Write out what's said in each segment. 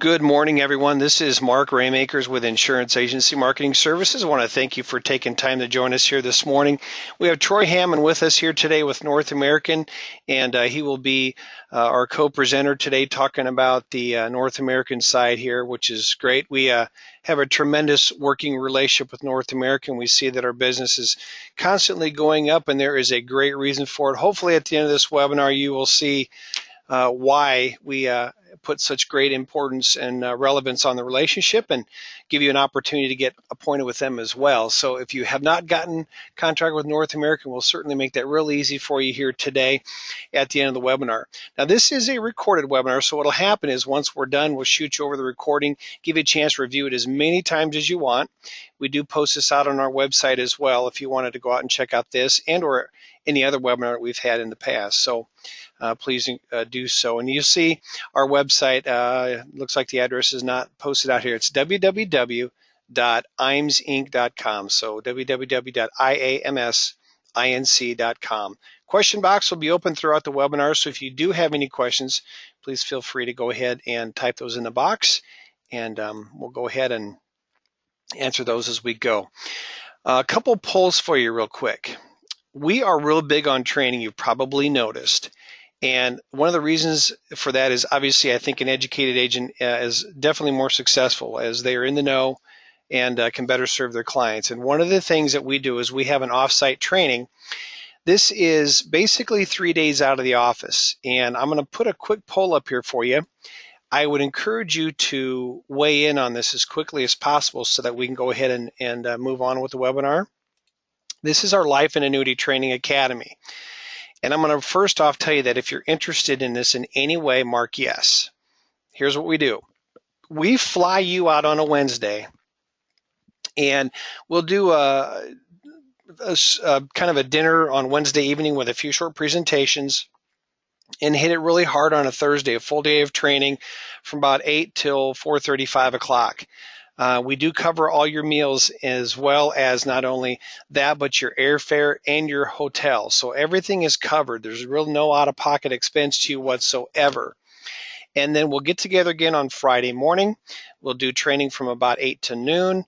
Good morning, everyone. This is Mark Raymakers with Insurance Agency Marketing Services. I want to thank you for taking time to join us here this morning. We have Troy Hammond with us here today with North American, and he will be our co-presenter today talking about the North American side here, which is great. We have a tremendous working relationship with North American. We see that our business is constantly going up, and there is a great reason for it. Hopefully at the end of this webinar, you will see why we put such great importance and relevance on the relationship, and give you an opportunity to get appointed with them as well. So if you have not gotten contract with North American, we'll certainly make that real easy for you here today at the end of the webinar. Now, this is a recorded webinar, so what will happen is once we're done, we'll shoot you over the recording, give you a chance to review it as many times as you want. We do post this out on our website as well if you wanted to go out and check out this and or any other webinar that we've had in the past. So please do so. And you see our website, looks like the address is not posted out here. It's www.imsinc.com. So www.iamsinc.com. Question box will be open throughout the webinar. So if you do have any questions, please feel free to go ahead and type those in the box, and we'll go ahead and answer those as we go. A couple polls for you real quick. We are real big on training, you've probably noticed. And one of the reasons for that is obviously I think an educated agent is definitely more successful as they are in the know and can better serve their clients. And one of the things that we do is we have an off-site training. This is basically 3 days out of the office. And I'm going to put a quick poll up here for you. I would encourage you to weigh in on this as quickly as possible so that we can go ahead and move on with the webinar. This is our Life and Annuity Training Academy. And I'm going to first off tell you that if you're interested in this in any way, mark yes. Here's what we do. We fly you out on a Wednesday, and we'll do a kind of a dinner on Wednesday evening with a few short presentations, and hit it really hard on a Thursday, a full day of training from about 8 till 4:30, 5 o'clock. We do cover all your meals as well as not only that, but your airfare and your hotel. So everything is covered. There's really no out-of-pocket expense to you whatsoever. And then we'll get together again on Friday morning. We'll do training from about 8 to noon,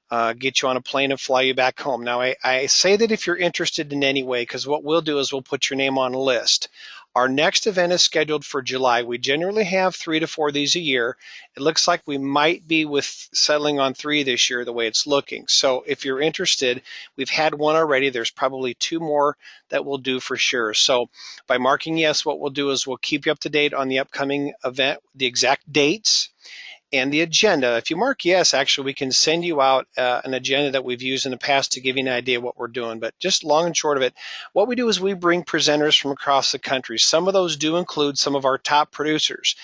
get you on a plane and fly you back home. Now, I say that if you're interested in any way, because what we'll do is we'll put your name on a list. Our next event is scheduled for July. We generally have 3 to 4 of these a year. It looks like we might be settling on 3 this year the way it's looking. So if you're interested, we've had one already. There's probably 2 more that we'll do for sure. So by marking yes, what we'll do is we'll keep you up to date on the upcoming event, the exact dates, and the agenda. If you mark yes, actually, we can send you out an agenda that we've used in the past to give you an idea of what we're doing. But just long and short of it, what we do is we bring presenters from across the country. Some of those do include some of our top producers.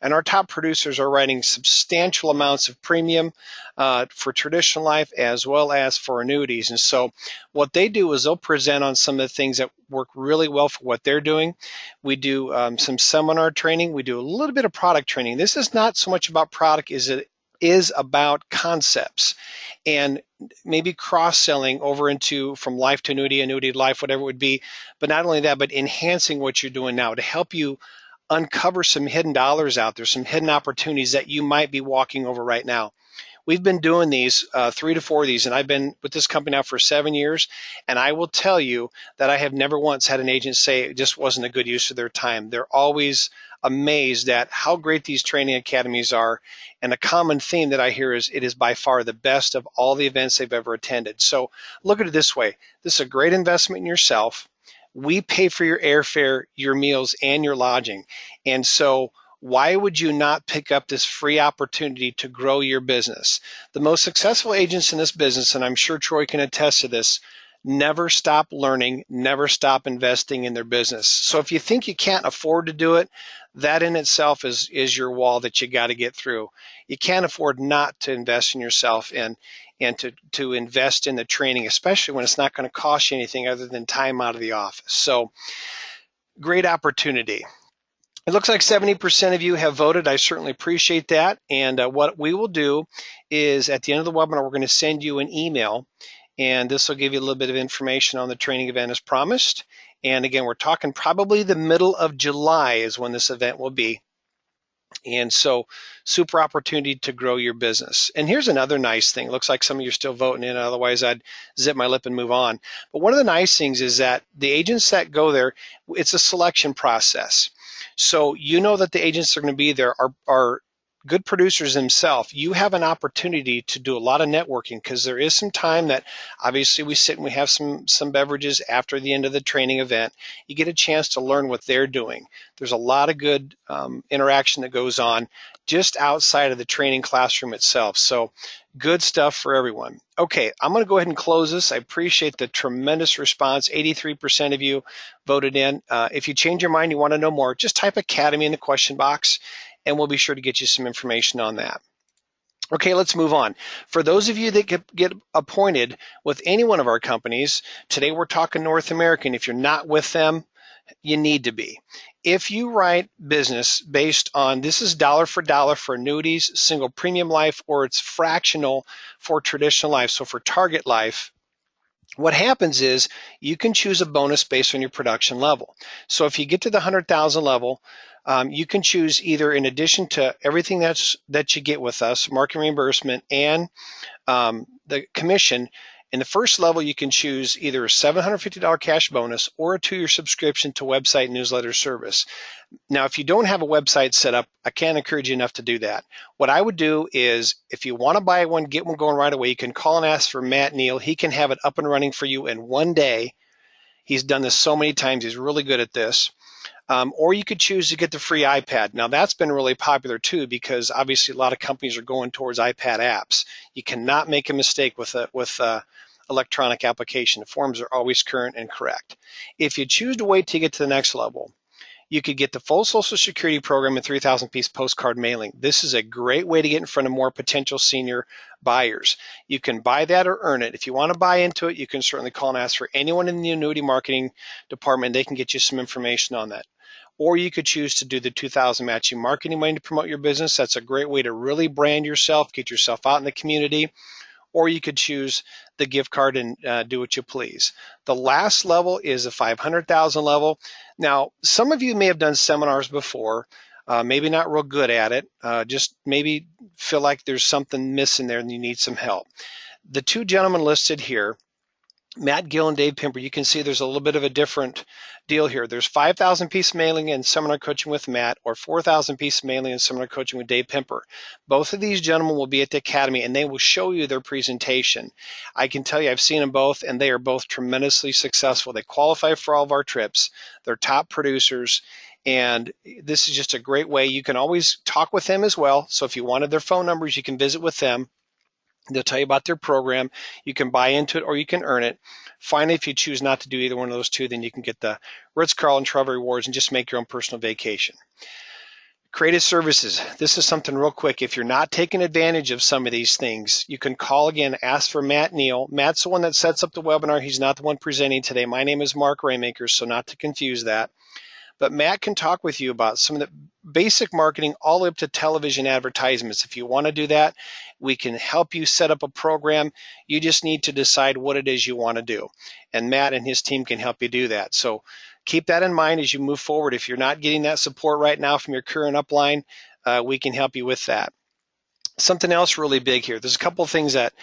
And our top producers are writing substantial amounts of premium for traditional life as well as for annuities. And so what they do is they'll present on some of the things that work really well for what they're doing. We do some seminar training. We do a little bit of product training. This is not so much about product as it is about concepts and maybe cross-selling over into from life to annuity, annuity to life, whatever it would be. But not only that, but enhancing what you're doing now to help you uncover some hidden dollars out there, some hidden opportunities that you might be walking over right now. We've been doing these 3 to 4 of these, and I've been with this company now for 7 years, and I will tell you that I have never once had an agent say it just wasn't a good use of their time. They're always amazed at how great these training academies are, and a common theme that I hear is it is by far the best of all the events they've ever attended. So look at it this way. This is a great investment in yourself. We pay for your airfare, your meals, and your lodging. And so why would you not pick up this free opportunity to grow your business? The most successful agents in this business, and I'm sure Troy can attest to this, never stop learning, never stop investing in their business. So if you think you can't afford to do it, that in itself is your wall that you got to get through. You can't afford not to invest in yourself and to invest in the training, especially when it's not going to cost you anything other than time out of the office. So great opportunity. It looks like 70% of you have voted. I certainly appreciate that. And what we will do is at the end of the webinar, we're going to send you an email, and this will give you a little bit of information on the training event as promised. And again, we're talking probably the middle of July is when this event will be. And so, super opportunity to grow your business. And here's another nice thing. It looks like some of you are still voting in. Otherwise, I'd zip my lip and move on. But one of the nice things is that the agents that go there, it's a selection process. So you know that the agents that are going to be there are good producers themselves. You have an opportunity to do a lot of networking because there is some time that obviously we sit and we have some beverages after the end of the training event. You get a chance to learn what they're doing. There's a lot of good interaction that goes on just outside of the training classroom itself. So good stuff for everyone. Okay, I'm going to go ahead and close this. I appreciate the tremendous response. 83% of you voted in. If you change your mind, you want to know more, just type Academy in the question box, and we'll be sure to get you some information on that. Okay, let's move on. For those of you that get appointed with any one of our companies, today we're talking North American. If you're not with them, you need to be. If you write business based on, this is dollar for annuities, single premium life, or it's fractional for traditional life, so for target life, what happens is you can choose a bonus based on your production level. So if you get to the 100,000 level, you can choose either, in addition to everything that you get with us, market reimbursement and the commission. In the first level, you can choose either a $750 cash bonus or a 2-year subscription to website newsletter service. Now, if you don't have a website set up, I can't encourage you enough to do that. What I would do is, if you want to buy one, get one going right away, you can call and ask for Matt Neal. He can have it up and running for you in one day. He's done this so many times. He's really good at this. Or you could choose to get the free iPad. Now, that's been really popular too, because obviously a lot of companies are going towards iPad apps. You cannot make a mistake with electronic application. The forms are always current and correct. If you choose to wait to get to the next level, you could get the full Social Security program and 3,000-piece postcard mailing. This is a great way to get in front of more potential senior buyers. You can buy that or earn it. If you want to buy into it, you can certainly call and ask for anyone in the annuity marketing department. They can get you some information on that. Or you could choose to do the 2,000 matching marketing money to promote your business. That's a great way to really brand yourself, get yourself out in the community. Or you could choose the gift card and do what you please. The last level is a 500,000 level. Now, some of you may have done seminars before, maybe not real good at it, just maybe feel like there's something missing there and you need some help. The two gentlemen listed here, Matt Gill and Dave Pimper, you can see there's a little bit of a different deal here. There's 5,000-piece mailing and seminar coaching with Matt, or 4,000-piece mailing and seminar coaching with Dave Pimper. Both of these gentlemen will be at the Academy, and they will show you their presentation. I can tell you I've seen them both, and they are both tremendously successful. They qualify for all of our trips. They're top producers, and this is just a great way. You can always talk with them as well. So if you wanted their phone numbers, you can visit with them. They'll tell you about their program. You can buy into it or you can earn it. Finally, if you choose not to do either one of those two, then you can get the Ritz-Carlton Travel Rewards and just make your own personal vacation. Creative services. This is something real quick. If you're not taking advantage of some of these things, you can call again, ask for Matt Neal. Matt's the one that sets up the webinar. He's not the one presenting today. My name is Mark Raymaker, so not to confuse that. But Matt can talk with you about some of the basic marketing all the way up to television advertisements. If you want to do that, we can help you set up a program. You just need to decide what it is you want to do. And Matt and his team can help you do that. So keep that in mind as you move forward. If you're not getting that support right now from your current upline, we can help you with that. Something else really big here. There's a couple of things that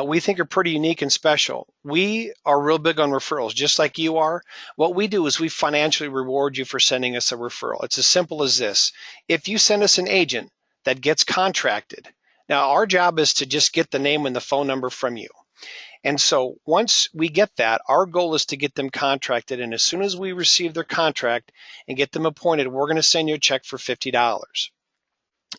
we think are pretty unique and special. We are real big on referrals, just like you are. What we do is we financially reward you for sending us a referral. It's as simple as this. If you send us an agent that gets contracted, now our job is to just get the name and the phone number from you. And so once we get that, our goal is to get them contracted. And as soon as we receive their contract and get them appointed, we're going to send you a check for $50.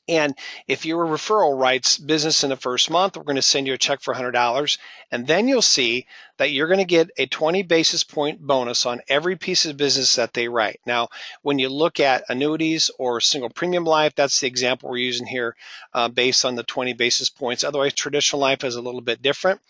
And if your referral writes business in the first month, we're going to send you a check for $100. And then you'll see that you're going to get a 20 basis point bonus on every piece of business that they write. Now, when you look at annuities or single premium life, that's the example we're using here based on the 20 basis points. Otherwise, traditional life is a little bit different.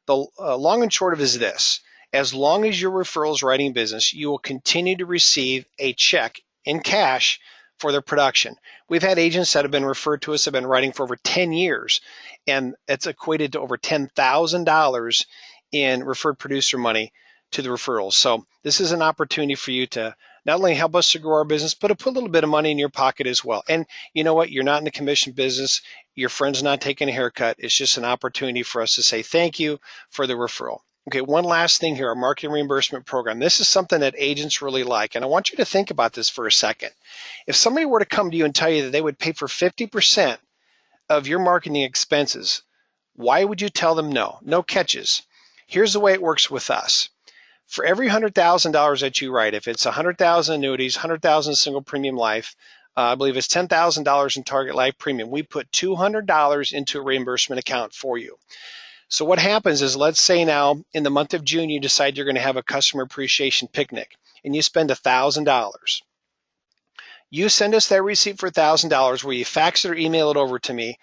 The long and short of it is this. As long as your referral is writing business, you will continue to receive a check in cash for their production. We've had agents that have been referred to us, have been writing for over 10 years, and it's equated to over $10,000 in referred producer money to the referrals. So this is an opportunity for you to not only help us to grow our business, but to put a little bit of money in your pocket as well. And you know what? You're not in the commission business. Your friend's not taking a haircut. It's just an opportunity for us to say thank you for the referral. Okay, one last thing here, our marketing reimbursement program. This is something that agents really like, and I want you to think about this for a second. If somebody were to come to you and tell you that they would pay for 50% of your marketing expenses, why would you tell them no? No catches. Here's the way it works with us. For every $100,000 that you write, if it's 100,000 annuities, 100,000 single premium life, I believe it's $10,000 in target life premium, we put $200 into a reimbursement account for you. So what happens is, let's say now in the month of June, you decide you're going to have a customer appreciation picnic and you spend $1,000. You send us that receipt for $1,000 where you fax it or email it over to me.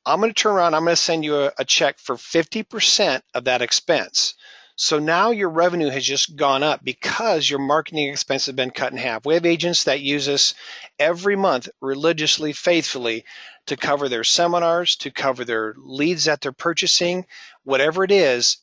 I'm going to turn around, I'm going to send you a check for 50% of that expense. So now your revenue has just gone up because your marketing expense has been cut in half. We have agents that use us every month religiously, faithfully, to cover their seminars, to cover their leads that they're purchasing, whatever it is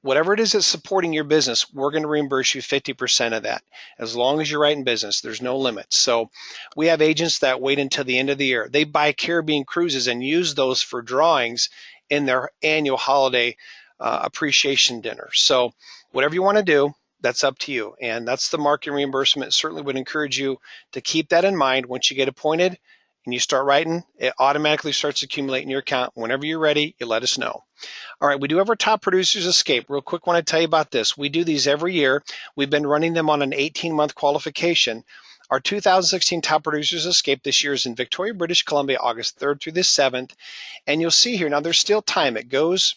that's supporting your business, we're going to reimburse you 50% of that. As long as you're right in business, there's no limits. So we have agents that wait until the end of the year. They buy Caribbean cruises and use those for drawings in their annual holiday appreciation dinner. So whatever you want to do, that's up to you. And that's the marketing reimbursement. Certainly would encourage you to keep that in mind. Once you get appointed and you start writing, it automatically starts accumulating your account. Whenever you're ready, you let us know. All right, we do have our top producers escape. Real quick, want to tell you about this. We do these every year. We've been running them on an 18-month qualification. Our 2016 top producers escape this year is in Victoria, British Columbia, August 3rd through the 7th. And you'll see here, now there's still time. It goes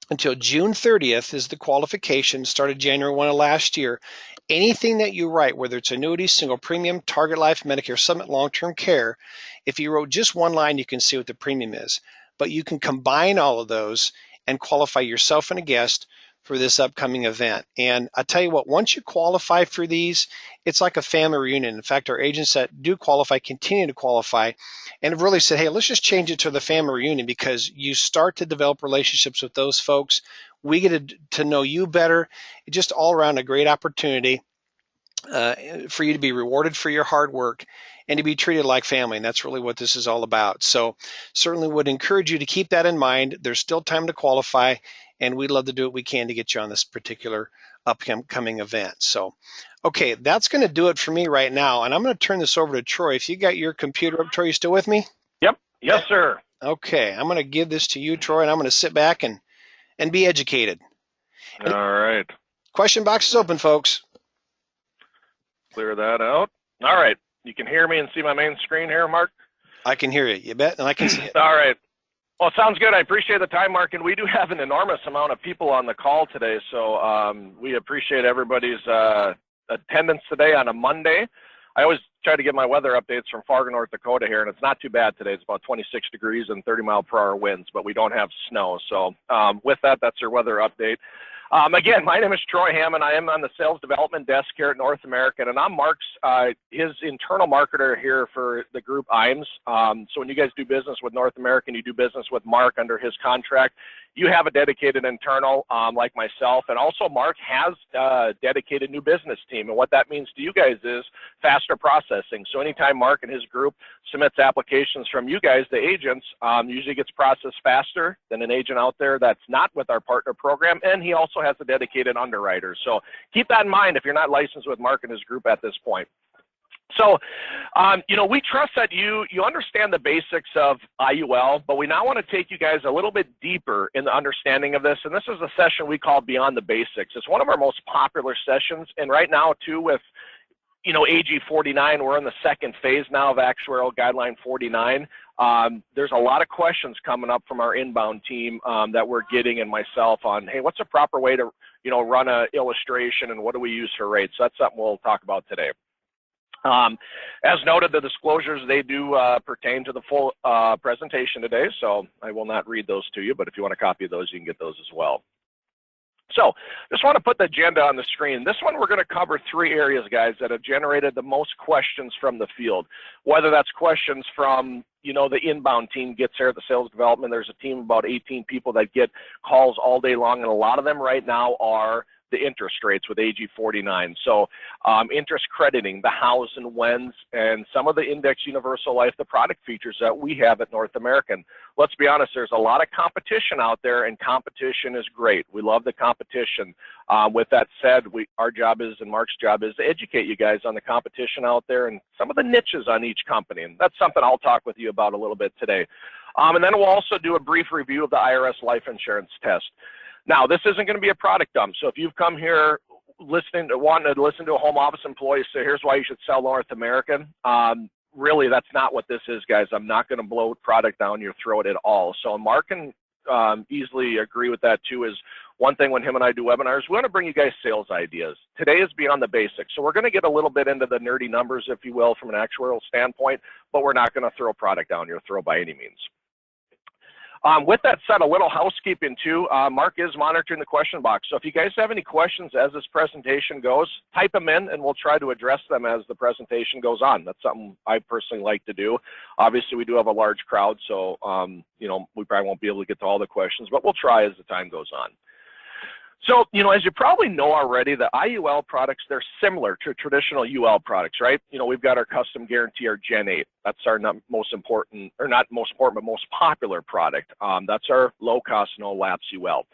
until June 30th is the qualification, started January 1 of last year. Anything that you write, whether it's annuity, single premium, target life, Medicare Summit, long-term care, if you wrote just one line, you can see what the premium is. But you can combine all of those and qualify yourself and a guest for this upcoming event. And I tell you what, once you qualify for these, it's like a family reunion. In fact, our agents that do qualify continue to qualify and have really said, hey, let's just change it to the family reunion, because you start to develop relationships with those folks. We get to know you better. It's just all around a great opportunity for you to be rewarded for your hard work and to be treated like family. And that's really what this is all about. So certainly would encourage you to keep that in mind. There's still time to qualify, and we'd love to do what we can to get you on this particular upcoming event. So, okay, that's going to do it for me right now. And I'm going to turn this over to Troy. If you got your computer up, Troy, you still with me? Yep. Yes, sir. Okay, I'm going to give this to you, Troy, and I'm going to sit back and be educated. All right. Question box is open, folks. Clear that out. All right. You can hear me and see my main screen here, Mark? I can hear you. You bet, and I can see it. All right. Well, it sounds good. I appreciate the time, Mark, and we do have an enormous amount of people on the call today, so we appreciate everybody's attendance today on a Monday. I always try to get my weather updates from Fargo, North Dakota here, and it's not too bad today. It's about 26 degrees and 30-mile-per-hour winds, but we don't have snow. So with that, that's your weather update. Again, my name is Troy Hammond. I am on the sales development desk here at North American, and I'm Mark's, his internal marketer here for the group IMS. So when you guys do business with North American, you do business with Mark under his contract. You have a dedicated internal like myself, and also Mark has a dedicated new business team. And what that means to you guys is faster processing. So anytime Mark and his group submits applications from you guys, the agents, usually gets processed faster than an agent out there that's not with our partner program. And he also has a dedicated underwriter. So keep that in mind if you're not licensed with Mark and his group at this point. So, you know, we trust that you understand the basics of IUL, but we now want to take you guys a little bit deeper in the understanding of this. And this is a session we call Beyond the Basics. It's one of our most popular sessions. And right now, too, with, you know, AG 49, we're in the second phase now of Actuarial Guideline 49. There's a lot of questions coming up from our inbound team that we're getting, and myself, on, hey, what's a proper way to, you know, run an illustration, and what do we use for rates? So that's something we'll talk about today. As noted, the disclosures, they do pertain to the full presentation today, so I will not read those to you, but if you want a copy of those, you can get those as well. So just want to put the agenda on the screen. This one, we're going to cover three areas, guys, that have generated the most questions from the field, whether that's questions from, you know, the inbound team gets here at the sales development. There's a team of about 18 people that get calls all day long, and a lot of them right now are the interest rates with AG 49. So interest crediting, the hows and whens, and some of the index universal life, the product features that we have at North American. Let's be honest, there's a lot of competition out there, and competition is great. We love the competition. With that said, our job is, and Mark's job is, to educate you guys on the competition out there and some of the niches on each company. And that's something I'll talk with you about a little bit today. And then we'll also do a brief review of the IRS life insurance test. Now, this isn't going to be a product dump. So if you've come here wanting to listen to a home office employee say, here's why you should sell North American, really, that's not what this is, guys. I'm not going to blow product down your throat at all. So Mark can easily agree with that too. Is one thing when him and I do webinars, we want to bring you guys sales ideas. Today is beyond the basics. So we're going to get a little bit into the nerdy numbers, if you will, from an actuarial standpoint, but we're not going to throw product down your throat by any means. With that said, a little housekeeping too. Mark is monitoring the question box. So if you guys have any questions as this presentation goes, type them in and we'll try to address them as the presentation goes on. That's something I personally like to do. Obviously, we do have a large crowd, so you know, we probably won't be able to get to all the questions, but we'll try as the time goes on. So, you know, as you probably know already, the IUL products, they're similar to traditional UL products, right? You know, we've got our custom guarantee, our Gen 8. That's our most important, or not most important, but most popular product. That's our low-cost, no-lapse UL.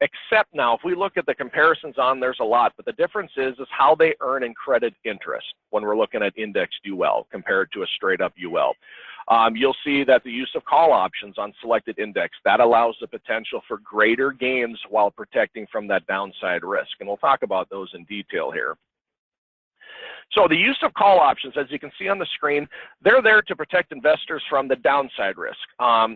Except now, if we look at the comparisons on, there's a lot, but the difference is how they earn and credit interest when we're looking at indexed UL compared to a straight-up UL. You'll see that the use of call options on selected index, that allows the potential for greater gains while protecting from that downside risk. And we'll talk about those in detail here. So the use of call options, as you can see on the screen, they're there to protect investors from the downside risk.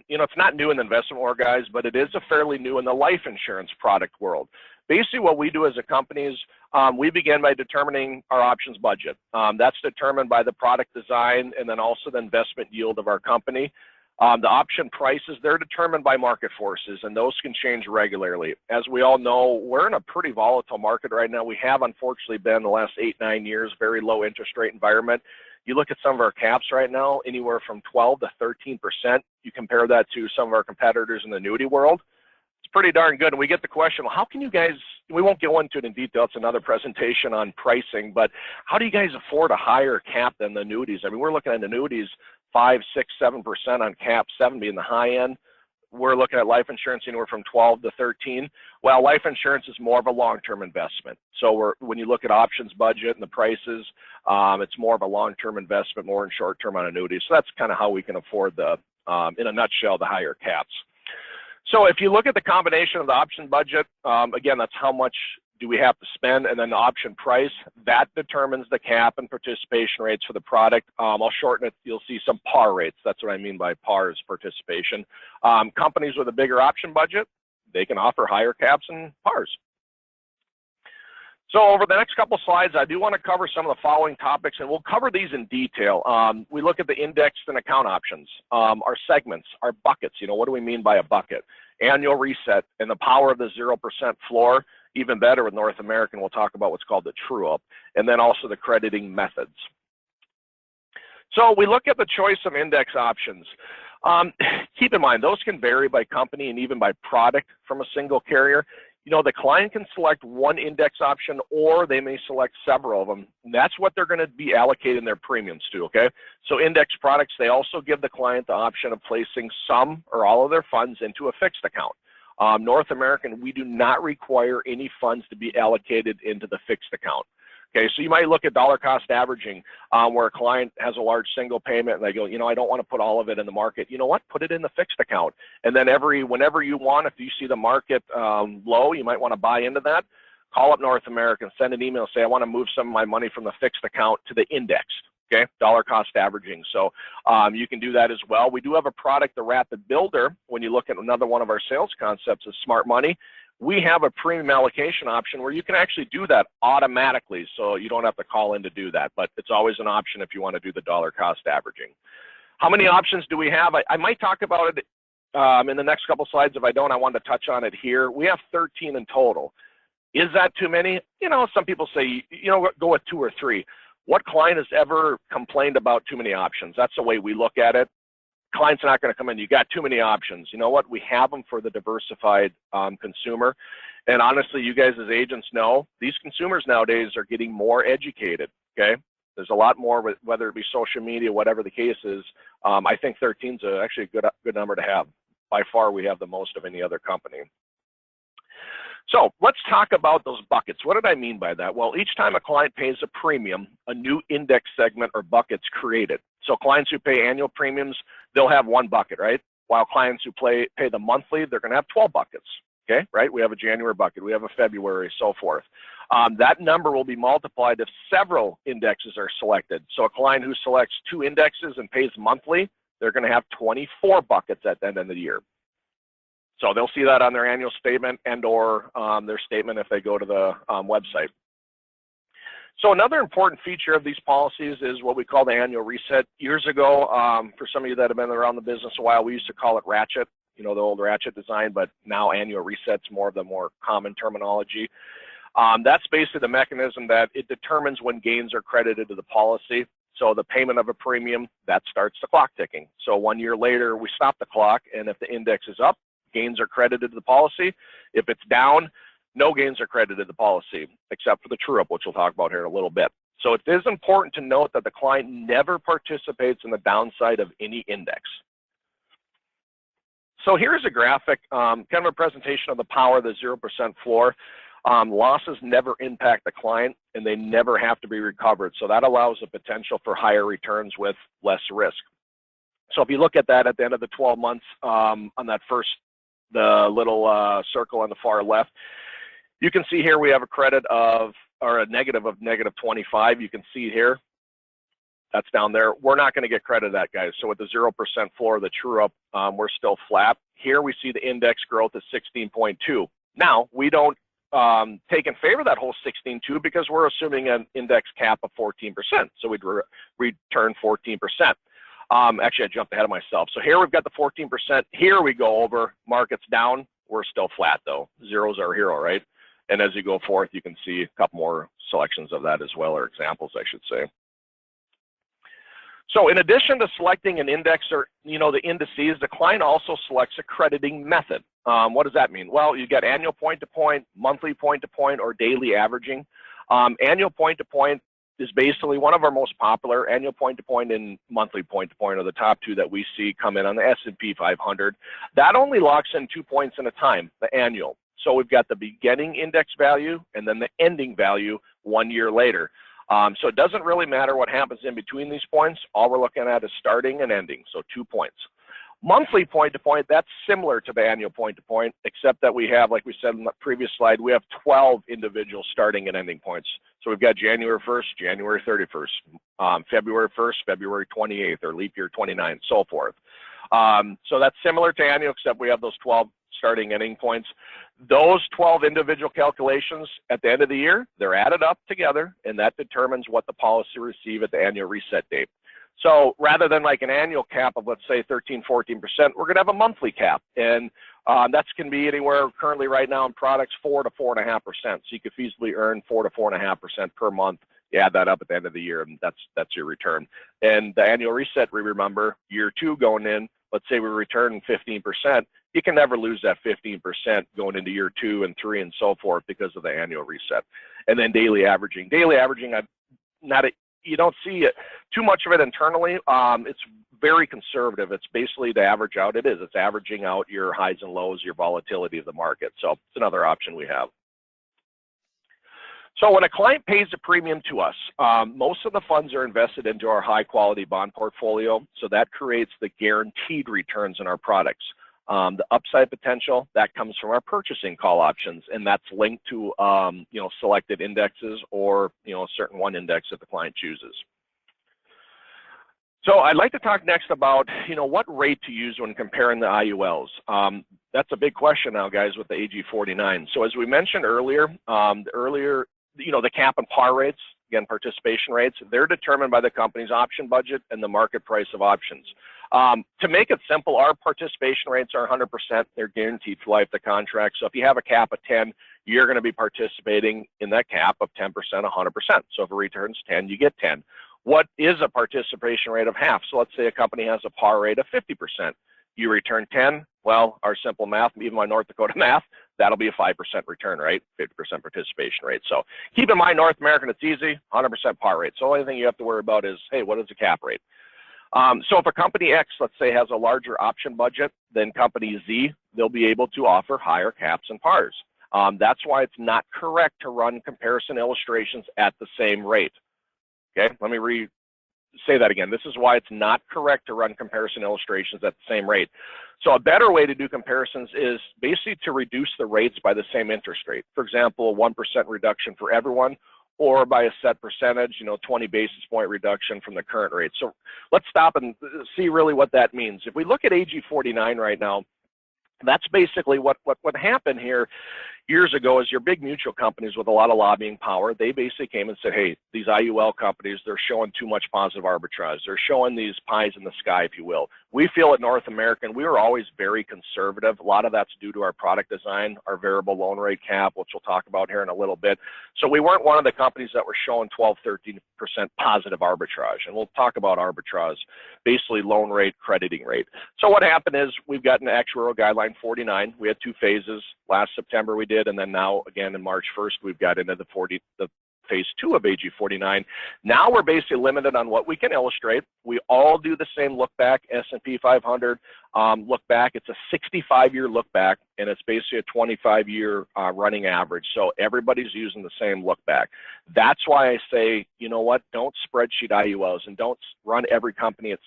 You know, it's not new in the investment world, guys, but it is fairly new in the life insurance product world. Basically, what we do as a company is we begin by determining our options budget. That's determined by the product design and then also the investment yield of our company. The option prices, they're determined by market forces, and those can change regularly. As we all know, we're in a pretty volatile market right now. We have, unfortunately, been the last 8-9 years, very low interest rate environment. You look at some of our caps right now, anywhere from 12 to 13%. You compare that to some of our competitors in the annuity world. It's pretty darn good. And we get the question, well, how can you guys, we won't go into it in detail, it's another presentation on pricing, but how do you guys afford a higher cap than the annuities? I mean, we're looking at annuities 5, 6, 7% on cap, 7 being the high end. We're looking at life insurance anywhere from 12 to 13. Well, life insurance is more of a long-term investment. So when you look at options budget and the prices, it's more of a long-term investment, more in short-term on annuities. So that's kind of how we can afford the, in a nutshell, the higher caps. So if you look at the combination of the option budget, again, that's how much do we have to spend, and then the option price, that determines the cap and participation rates for the product. I'll shorten it. You'll see some par rates. That's what I mean by par is participation. Companies with a bigger option budget, they can offer higher caps and pars. So over the next couple slides, I do want to cover some of the following topics, and we'll cover these in detail. We look at the indexed and account options, our segments, our buckets. You know, what do we mean by a bucket? Annual reset and the power of the 0% floor. Even better with North American, we'll talk about what's called the true-up, and then also the crediting methods. So we look at the choice of index options. Keep in mind, those can vary by company and even by product from a single carrier. You know, the client can select one index option, or they may select several of them. And that's what they're going to be allocating their premiums to, okay? So index products, they also give the client the option of placing some or all of their funds into a fixed account. North American, we do not require any funds to be allocated into the fixed account. Okay, so you might look at dollar cost averaging where a client has a large single payment and they go, you know, I don't want to put all of it in the market. You know what? Put it in the fixed account. And then whenever you want, if you see the market low, you might want to buy into that. Call up North American, send an email, say I want to move some of my money from the fixed account to the indexed. Okay, dollar cost averaging. So you can do that as well. We do have a product, the Rapid Builder. When you look at another one of our sales concepts is Smart Money, we have a premium allocation option where you can actually do that automatically. So you don't have to call in to do that, but it's always an option if you want to do the dollar cost averaging. How many options do we have? I might talk about it in the next couple slides. If I don't, I want to touch on it here. We have 13 in total. Is that too many? You know, some people say, you know, go with 2 or 3. What client has ever complained about too many options? That's the way we look at it. clients are not going to come in. You got too many options. You know what? We have them for the diversified consumer. And honestly, you guys as agents know these consumers nowadays are getting more educated. Okay, there's a lot more, whether it be social media, whatever the case is. I think 13 is actually a good number to have. By far, we have the most of any other company. So let's talk about those buckets. What did I mean by that? Well, each time a client pays a premium, a new index segment or bucket's created. So clients who pay annual premiums, they'll have one bucket, right? While clients who pay the monthly, they're going to have 12 buckets, okay, right? We have a January bucket, we have a February, so forth. That number will be multiplied if several indexes are selected. So a client who selects 2 indexes and pays monthly, they're going to have 24 buckets at the end of the year. So they'll see that on their annual statement and or their statement if they go to the website. So another important feature of these policies is what we call the annual reset. Years ago, for some of you that have been around the business a while, we used to call it ratchet, you know, the old ratchet design, but now annual reset's more of the more common terminology. That's basically the mechanism that it determines when gains are credited to the policy. So the payment of a premium, that starts the clock ticking. So 1 year later, we stop the clock, and if the index is up, gains are credited to the policy. If it's down, no gains are credited to the policy, except for the true-up, which we'll talk about here in a little bit. So it is important to note that the client never participates in the downside of any index. So here's a graphic, kind of a presentation of the power of the 0% floor. Losses never impact the client, and they never have to be recovered. So that allows the potential for higher returns with less risk. So if you look at that at the end of the 12 months on that first, the little circle on the far left, you can see here we have a credit of, or a negative of -25. You can see here, that's down there. We're not going to get credit of that, guys. So with the 0% floor, the true up, we're still flat. Here we see the index growth is 16.2. Now, we don't take in favor of that whole 16.2 because we're assuming an index cap of 14%. So we'd return 14%. Actually, I jumped ahead of myself. So here we've got the 14%. Here we go over, market's down. We're still flat, though. Zero's our hero, right? And as you go forth, you can see a couple more selections of that as well, or examples, I should say. So in addition to selecting an index or, you know, the indices, the client also selects a crediting method. What does that mean? Well, you got annual point-to-point, monthly point-to-point, or daily averaging. Annual point-to-point is basically one of our most popular. Annual point-to-point and monthly point-to-point are the top two that we see come in on the S&P 500. That only locks in 2 points at a time, the annual. So we've got the beginning index value and then the ending value 1 year later. So it doesn't really matter what happens in between these points. All we're looking at is starting and ending, so 2 points. Monthly point-to-point, that's similar to the annual point-to-point, except that we have, like we said in the previous slide, we have 12 individual starting and ending points. So we've got January 1st, January 31st, February 1st, February 28th, or leap year 29, so forth. So that's similar to annual, except we have those 12 starting ending points. Those 12 individual calculations at the end of the year, they're added up together, and that determines what the policy receive at the annual reset date. So rather than like an annual cap of, let's say, 13, 14%, we're going to have a monthly cap. And that can be anywhere currently right now in products 4 to 4.5%. So you could feasibly earn 4 to 4.5% per month. You add that up at the end of the year, and that's your return. And the annual reset, we remember, year 2 going in, let's say we return 15%, you can never lose that 15% going into year 2 and 3 and so forth because of the annual reset. And then daily averaging. Daily averaging, you don't see it too much of it internally. It's very conservative. It's basically to average out. It's averaging out your highs and lows, your volatility of the market. So it's another option we have. So when a client pays a premium to us, most of the funds are invested into our high quality bond portfolio. So that creates the guaranteed returns in our products. The upside potential, that comes from our purchasing call options, and that's linked to selected indexes or a certain one index that the client chooses. So I'd like to talk next about what rate to use when comparing the IULs. That's a big question now, guys, with the AG 49. So as we mentioned earlier, the cap and par rates, again, participation rates, they're determined by the company's option budget and the market price of options. To make it simple, our participation rates are 100%. They're guaranteed for life of the contract. So if you have a cap of 10, you're going to be participating in that cap of 10%, 100%. So if it returns 10, you get 10. What is a participation rate of half? So let's say a company has a par rate of 50%. You return 10, well, our simple math, even my North Dakota math, that'll be a 5% return, right? 50% participation rate. So keep in mind, North American, it's easy, 100% par rate. So the only thing you have to worry about is, hey, what is the cap rate? So if a company X, let's say, has a larger option budget than company Z, they'll be able to offer higher caps and pars. That's why it's not correct to run comparison illustrations at the same rate. Okay, let me say that again. This is why it's not correct to run comparison illustrations at the same rate. So a better way to do comparisons is basically to reduce the rates by the same interest rate. For example, a 1% reduction for everyone, or by a set percentage, 20 basis point reduction from the current rate. So let's stop and see really what that means. If we look at AG 49 right now, that's basically what happened here years ago is your big mutual companies with a lot of lobbying power, they basically came and said, hey, these IUL companies, they're showing too much positive arbitrage. They're showing these pies in the sky, if you will. We feel at North American, we were always very conservative. A lot of that's due to our product design, our variable loan rate cap, which we'll talk about here in a little bit. So we weren't one of the companies that were showing 12, 13% positive arbitrage. And we'll talk about arbitrage, basically loan rate, crediting rate. So what happened is we've got an actuarial guideline 49. We had 2 phases. Last September we did, and then now again in March 1st we've got into the phase 2 of AG 49. Now we're basically limited on what we can illustrate. We all do the same look back, S&P 500 look back. It's a 65-year look back, and it's basically a 25-year running average. So everybody's using the same look back. That's why I say, you know what, don't spreadsheet IULs and don't run every company at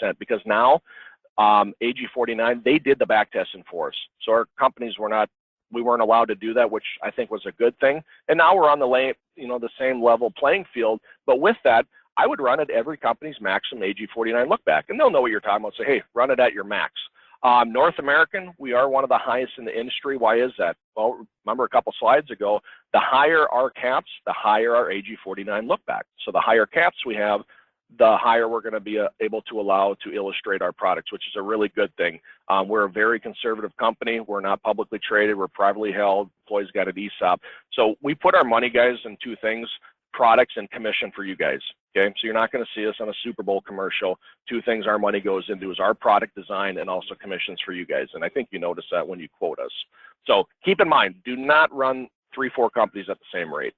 6%, because now AG 49, they did the back testing for us. So our companies we weren't allowed to do that, which I think was a good thing. And now we're on the same level playing field. But with that, I would run it every company's maximum AG 49 look back, and they'll know what you're talking about. Say, hey, run it at your max. North American, we are one of the highest in the industry. Why is that? Well, remember a couple slides ago, the higher our caps, the higher our AG 49 look back. So the higher caps we have, the higher we're going to be able to allow to illustrate our products, which is a really good thing. We're a very conservative company. We're not publicly traded. We're privately held. Employees got an ESOP. So we put our money, guys, in 2 things, products and commission for you guys. Okay, so you're not going to see us on a Super Bowl commercial. 2 things our money goes into is our product design and also commissions for you guys. And I think you notice that when you quote us. So keep in mind, do not run 3, 4 companies at the same rate.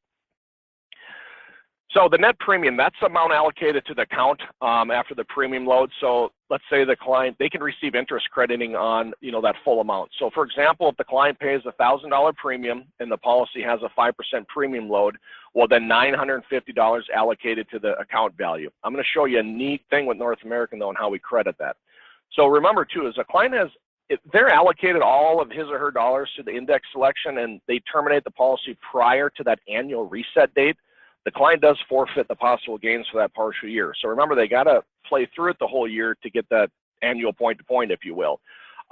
So the net premium, that's the amount allocated to the account after the premium load. So let's say the client, they can receive interest crediting on, that full amount. So for example, if the client pays a $1,000 premium and the policy has a 5% premium load, well then $950 allocated to the account value. I'm going to show you a neat thing with North American though and how we credit that. So remember too, is a client if they're allocated all of his or her dollars to the index selection and they terminate the policy prior to that annual reset date, the client does forfeit the possible gains for that partial year. So remember, they got to play through it the whole year to get that annual point-to-point, if you will.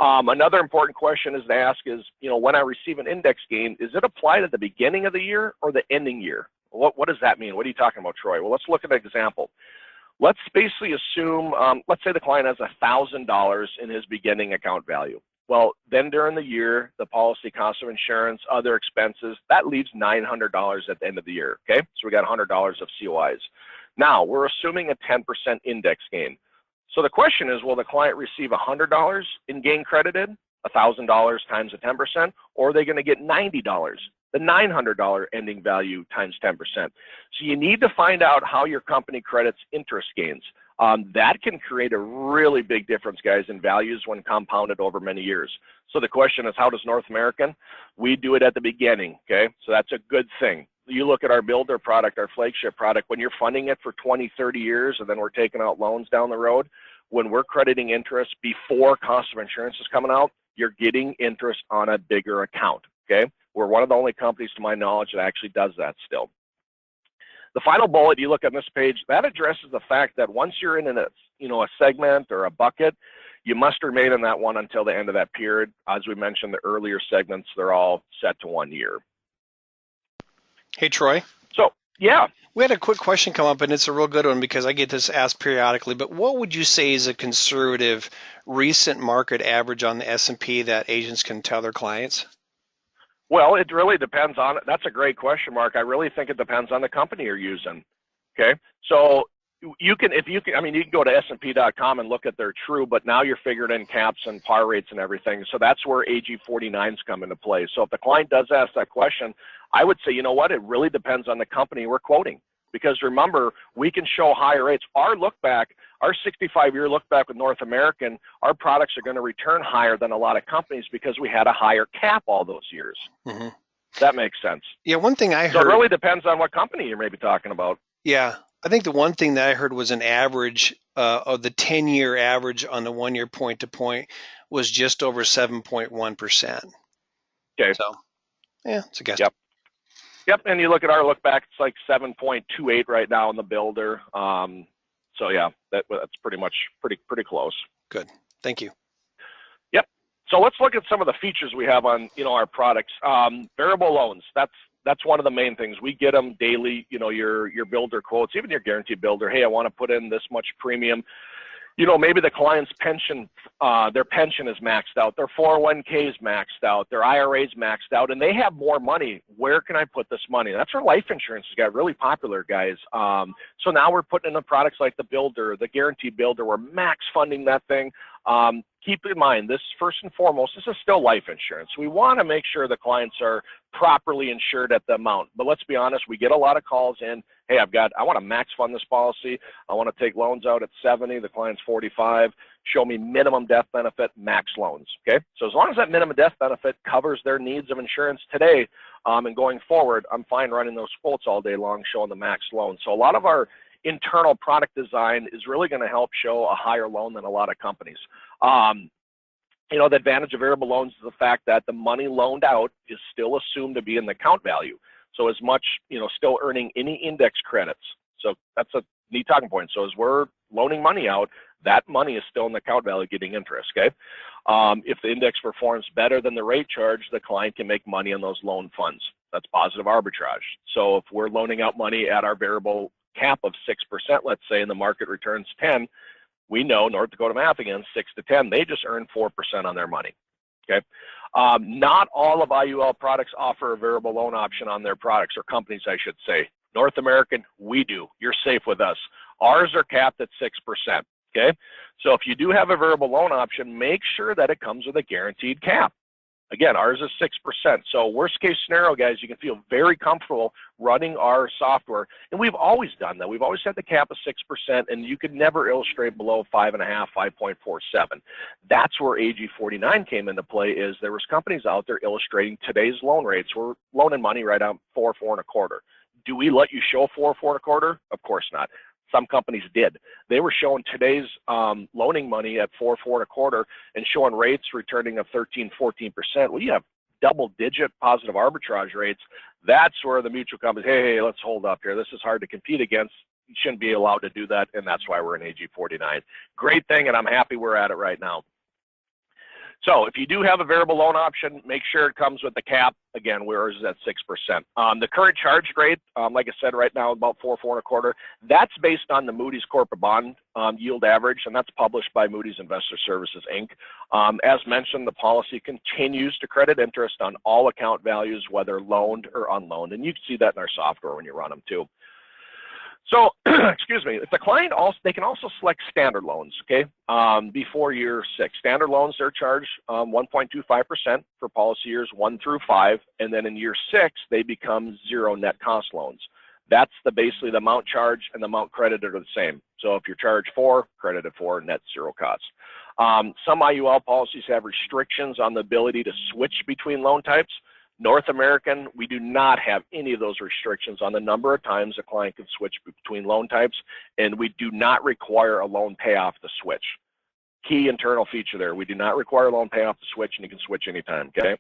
Another important question is to ask is, when I receive an index gain, is it applied at the beginning of the year or the ending year? What does that mean? What are you talking about, Troy? Well, let's look at an example. Let's basically assume, let's say the client has $1,000 in his beginning account value. Well, then during the year, the policy, cost of insurance, other expenses, that leaves $900 at the end of the year, okay? So we got $100 of COIs. Now, we're assuming a 10% index gain. So the question is, will the client receive $100 in gain credited, $1,000 times the 10%, or are they going to get $90, the $900 ending value times 10%? So you need to find out how your company credits interest gains. That can create a really big difference, guys, in values when compounded over many years. So the question is, how does North American? We do it at the beginning, okay? So that's a good thing. You look at our builder product, our flagship product, when you're funding it for 20, 30 years, and then we're taking out loans down the road, when we're crediting interest before cost of insurance is coming out, you're getting interest on a bigger account, okay? We're one of the only companies, to my knowledge, that actually does that still. The final bullet you look at this page, that addresses the fact that once you're in a segment or a bucket, you must remain in that one until the end of that period. As we mentioned, the earlier segments, they're all set to 1 year. Hey, Troy. So, yeah. We had a quick question come up, and it's a real good one because I get this asked periodically, but what would you say is a conservative recent market average on the S&P that agents can tell their clients? Well, it really depends on it. That's a great question, Mark. I really think it depends on the company you're using. Okay. So you can, I mean, you can go to S&P.com and look at their true, but now you're figured in caps and par rates and everything. So that's where AG 49s come into play. So if the client does ask that question, I would say, you know what, it really depends on the company we're quoting. Because remember, we can show higher rates. Our look back, our 65-year look back with North American, our products are going to return higher than a lot of companies because we had a higher cap all those years. Mm-hmm. That makes sense. Yeah, one thing I heard. So it really depends on what company you're maybe talking about. Yeah, I think the one thing that I heard was an average of the 10-year average on the 1-year point to point was just over 7.1%. Okay. So, yeah, it's a guess. Yep. Yep, and you look at our look back, it's like 7.28 right now in the builder. So yeah, that's pretty much pretty close. Good, thank you. Yep. So let's look at some of the features we have on our products. Variable loans. That's one of the main things. We get them daily. Your builder quotes, even your guaranteed builder. Hey, I want to put in this much premium. Maybe the client's pension, their pension is maxed out, their 401k is maxed out, their IRA is maxed out, and they have more money. Where can I put this money? That's where life insurance has got really popular, guys. So now we're putting in the products like the builder, the guaranteed builder. We're max funding that thing. Keep in mind, this first and foremost, this is still life insurance. We want to make sure the clients are properly insured at the amount. But let's be honest, we get a lot of calls in. Hey, I want to max fund this policy. I want to take loans out at 70. The client's 45. Show me minimum death benefit, max loans. Okay. So as long as that minimum death benefit covers their needs of insurance today and going forward, I'm fine running those quotes all day long, showing the max loan. So a lot of our internal product design is really going to help show a higher loan than a lot of companies. The advantage of variable loans is the fact that the money loaned out is still assumed to be in the account value. So as much, still earning any index credits. So that's a neat talking point. So as we're loaning money out, that money is still in the account value getting interest, okay? If the index performs better than the rate charge, the client can make money on those loan funds. That's positive arbitrage. So if we're loaning out money at our variable cap of 6%, let's say, and the market returns 10, we know, North Dakota math again, 6 to 10, they just earn 4% on their money, okay? Not all of IUL products offer a variable loan option on their products, or companies, I should say. North American, we do. You're safe with us. Ours are capped at 6%, okay? So if you do have a variable loan option, make sure that it comes with a guaranteed cap. Again, ours is 6%. So worst case scenario, guys, you can feel very comfortable running our software. And we've always done that. We've always had the cap of 6%, and you could never illustrate below 5.5, 5.47. That's where AG 49 came into play, is there was companies out there illustrating today's loan rates. We're loaning money right on 4, 4.25. Do we let you show 4, 4.25? Of course not. Some companies did. They were showing today's loaning money at 4, 4.25 and showing rates returning of 13, 14%. Well, you have double-digit positive arbitrage rates. That's where the mutual companies, hey, let's hold up here. This is hard to compete against. You shouldn't be allowed to do that, and that's why we're in AG 49. Great thing, and I'm happy we're at it right now. So if you do have a variable loan option, make sure it comes with the cap. Again, ours is at 6%. The current charge rate, like I said, right now about 4, 4.25. That's based on the Moody's corporate bond yield average, and that's published by Moody's Investor Services, Inc. As mentioned, the policy continues to credit interest on all account values, whether loaned or unloaned, and you can see that in our software when you run them too. So, excuse me, if the client they can also select standard loans, okay, before year 6. Standard loans, they're charged 1.25% for policy years 1 through 5, and then in year 6, they become 0 net cost loans. That's basically the amount charged and the amount credited are the same. So if you're charged 4, credited 4, net 0 cost. Some IUL policies have restrictions on the ability to switch between loan types. North American, we do not have any of those restrictions on the number of times a client can switch between loan types, and we do not require a loan payoff to switch. Key internal feature there. We do not require a loan payoff to switch, and you can switch anytime, okay?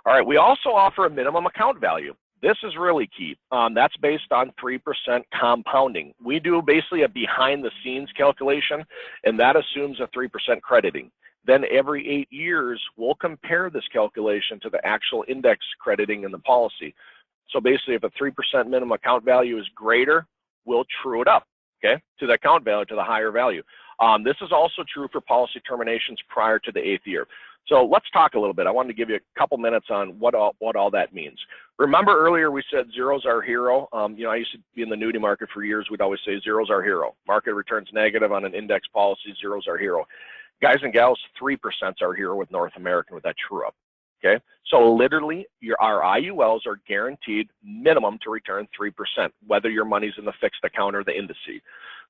All right, we also offer a minimum account value. This is really key. That's based on 3% compounding. We do basically a behind-the-scenes calculation, and that assumes a 3% crediting. Then every 8 years, we'll compare this calculation to the actual index crediting in the policy. So basically, if a 3% minimum account value is greater, we'll true it up, okay, to the account value, to the higher value. This is also true for policy terminations prior to the 8th year. So let's talk a little bit. I wanted to give you a couple minutes on what all that means. Remember earlier we said zero's our hero. You know, I used to be in the annuity market for years. We'd always say zero's our hero. Market returns negative on an index policy, zero's our hero. Guys and gals, 3%'s our hero with North American with that true up. Okay, so literally our IULs are guaranteed minimum to return 3%, whether your money's in the fixed account or the indice.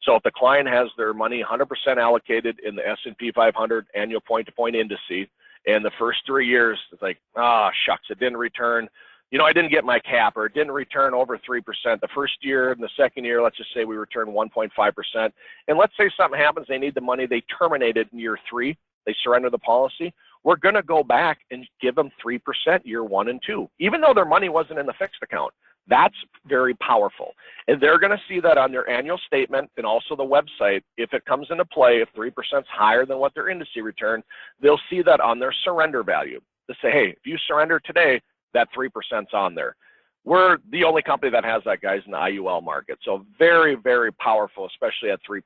So if the client has their money 100% allocated in the S&P 500 annual point-to-point indice, and the first 3 years, it's like, shucks, it didn't return. You know, I didn't get my cap, or it didn't return over 3%. The first year and the second year, let's just say we return 1.5%. And let's say something happens, they need the money, they terminate it in year 3, they surrender the policy. We're going to go back and give them 3% year 1 and 2, even though their money wasn't in the fixed account. That's very powerful. And they're going to see that on their annual statement and also the website. If it comes into play, if 3% is higher than what their indice return, they'll see that on their surrender value. They say, hey, if you surrender today, that 3% is on there. We're the only company that has that, guys, in the IUL market. So very, very powerful, especially at 3%.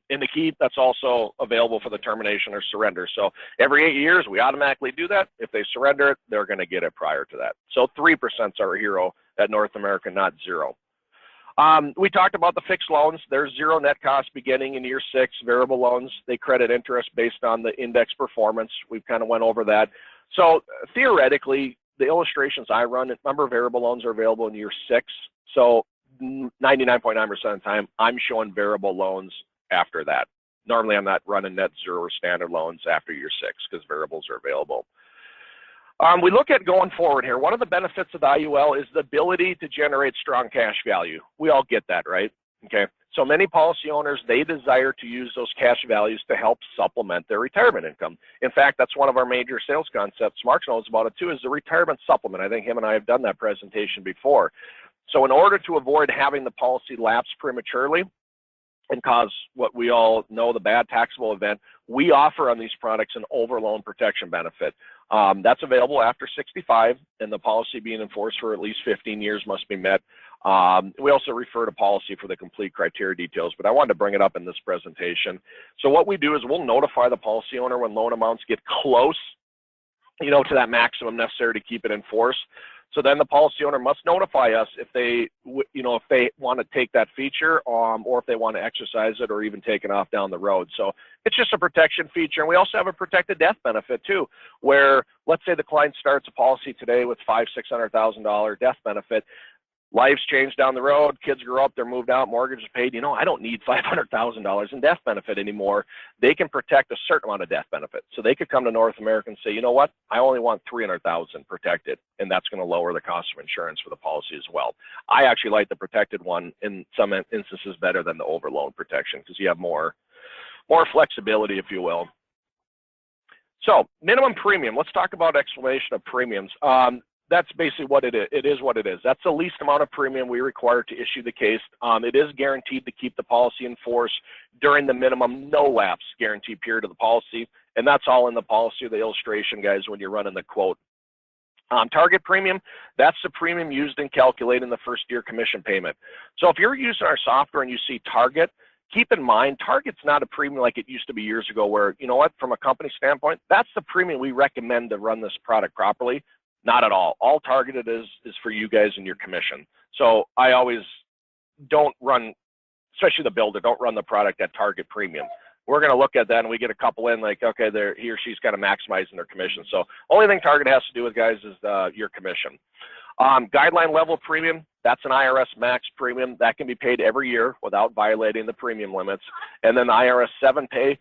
In the key, that's also available for the termination or surrender. So every 8 years, we automatically do that. If they surrender it, they're going to get it prior to that. So 3% is our hero at North America, not 0. We talked about the fixed loans. There's 0 net cost beginning in year 6. Variable loans, they credit interest based on the index performance. We've kind of went over that. So theoretically, the illustrations I run, remember variable loans are available in year 6. So 99.9% of the time, I'm showing variable loans after that. Normally, I'm not running net 0 or standard loans after year 6 because variables are available. We look at going forward here. One of the benefits of the IUL is the ability to generate strong cash value. We all get that, right? Okay. So many policy owners, they desire to use those cash values to help supplement their retirement income. In fact, that's one of our major sales concepts. Mark knows about it too, is the retirement supplement. I think him and I have done that presentation before. So in order to avoid having the policy lapse prematurely and cause what we all know, the bad taxable event, we offer on these products an overloan protection benefit. That's available after 65, and the policy being enforced for at least 15 years must be met. We also refer to policy for the complete criteria details, but I wanted to bring it up in this presentation. So what we do is we'll notify the policy owner when loan amounts get close, to that maximum necessary to keep it in force. So then the policy owner must notify us if they, if they want to take that feature, or if they want to exercise it or even take it off down the road. So it's just a protection feature. And we also have a protected death benefit too, where let's say the client starts a policy today with $500,000-$600,000 death benefit. Life's changed down the road, kids grow up, they're moved out, mortgage is paid. I don't need $500,000 in death benefit anymore. They can protect a certain amount of death benefit. So they could come to North America and say, you know what, I only want $300,000 protected, and that's going to lower the cost of insurance for the policy as well. I actually like the protected one in some instances better than the overloan protection because you have more flexibility, if you will. So minimum premium, let's talk about explanation of premiums. That's basically what it is. It is what it is. That's the least amount of premium we require to issue the case. It is guaranteed to keep the policy in force during the minimum no lapse guarantee period of the policy. And that's all in the policy or the illustration, guys, when you're running the quote. Target premium, that's the premium used in calculating the first year commission payment. So if you're using our software and you see target, keep in mind, target's not a premium like it used to be years ago where, from a company standpoint, that's the premium we recommend to run this product properly. Not at all. All targeted is for you guys and your commission. So I always don't run, especially the builder, don't run the product at target premium. We're going to look at that and we get a couple in like, okay, he or she's kind of maximizing their commission. So only thing target has to do with, guys, is your commission. Guideline level premium, that's an IRS max premium. That can be paid every year without violating the premium limits. And then the IRS 7 pay,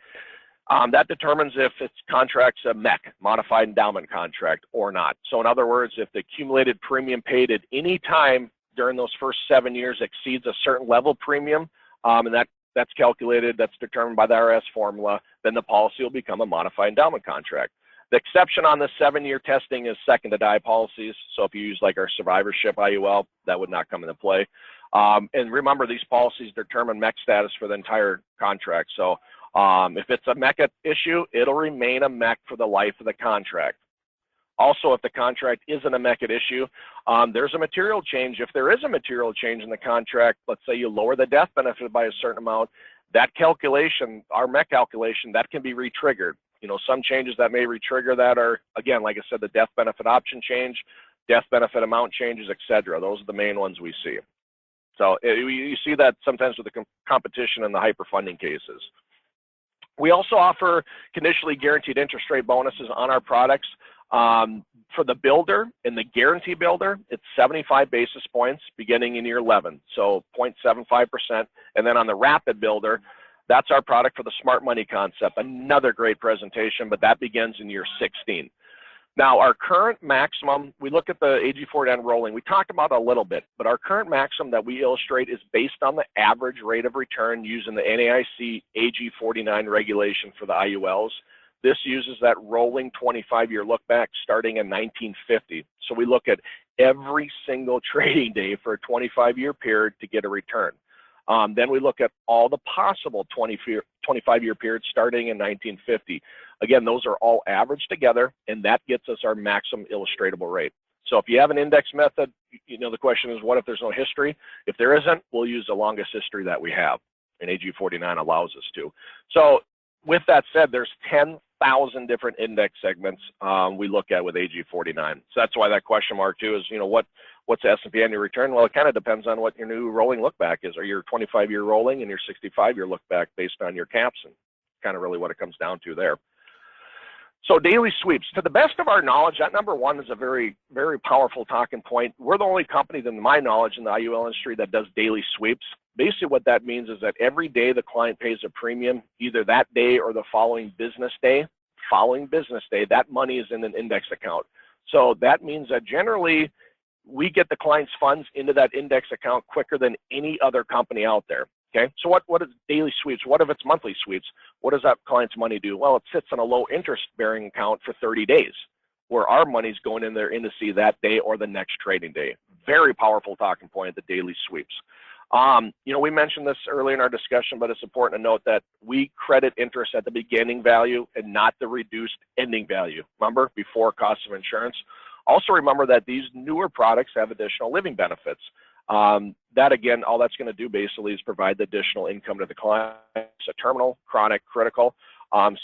that determines if its contract's a MEC, Modified Endowment Contract, or not. So in other words, if the accumulated premium paid at any time during those first 7 years exceeds a certain level premium, and that's calculated, that's determined by the IRS formula, then the policy will become a Modified Endowment Contract. The exception on the 7-year testing is second to die policies. So if you use like our survivorship IUL, that would not come into play. And remember, these policies determine MEC status for the entire contract. So if it's a MEC issue, it'll remain a MEC for the life of the contract. Also, if the contract isn't a MEC issue, there's a material change. If there is a material change in the contract, let's say you lower the death benefit by a certain amount, that calculation, our MEC calculation, that can be re-triggered. You know, some changes that may re-trigger that are, again, like I said, the death benefit option change, death benefit amount changes, et cetera. Those are the main ones we see. So you see that sometimes with the competition and the hyperfunding cases. We also offer conditionally guaranteed interest rate bonuses on our products. For the builder, in the guarantee builder, it's 75 basis points beginning in year 11, so 0.75%. And then on the rapid builder, that's our product for the smart money concept. Another great presentation, but that begins in year 16. Now, our current maximum, we look at the AG49 rolling. We talked about it a little bit, but our current maximum that we illustrate is based on the average rate of return using the NAIC AG49 regulation for the IULs. This uses that rolling 25-year look back starting in 1950. So we look at every single trading day for a 25-year period to get a return. Then we look at all the possible 25-year periods starting in 1950. Again, those are all averaged together, and that gets us our maximum illustratable rate. So if you have an index method, you know, the question is, what if there's no history? If there isn't, we'll use the longest history that we have, and AG49 allows us to. So with that said, there's 10,000 different index segments we look at with AG49. So that's why that question mark too is, you know, what's the S&P annual return? Well, it kind of depends on what your new rolling look back is, or your 25-year rolling and your 65-year look back based on your caps, and kind of really what it comes down to there. So daily sweeps, to the best of our knowledge, that number one is a very, very powerful talking point. We're the only company, to my knowledge, in the IUL industry that does daily sweeps. Basically what that means is that every day the client pays a premium, either that day or the following business day, that money is in an index account. So that means that generally we get the client's funds into that index account quicker than any other company out there. Okay, so what is daily sweeps? What if it's monthly sweeps? What does that client's money do? Well, it sits on a low interest bearing account for 30 days, where our money's going in their indice that day or the next trading day. Very powerful talking point, the daily sweeps. You know, we mentioned this earlier in our discussion, but it's important to note that we credit interest at the beginning value and not the reduced ending value. Remember, before cost of insurance. Also remember that these newer products have additional living benefits. That again, all that's going to do basically is provide the additional income to the client. So terminal, chronic, critical,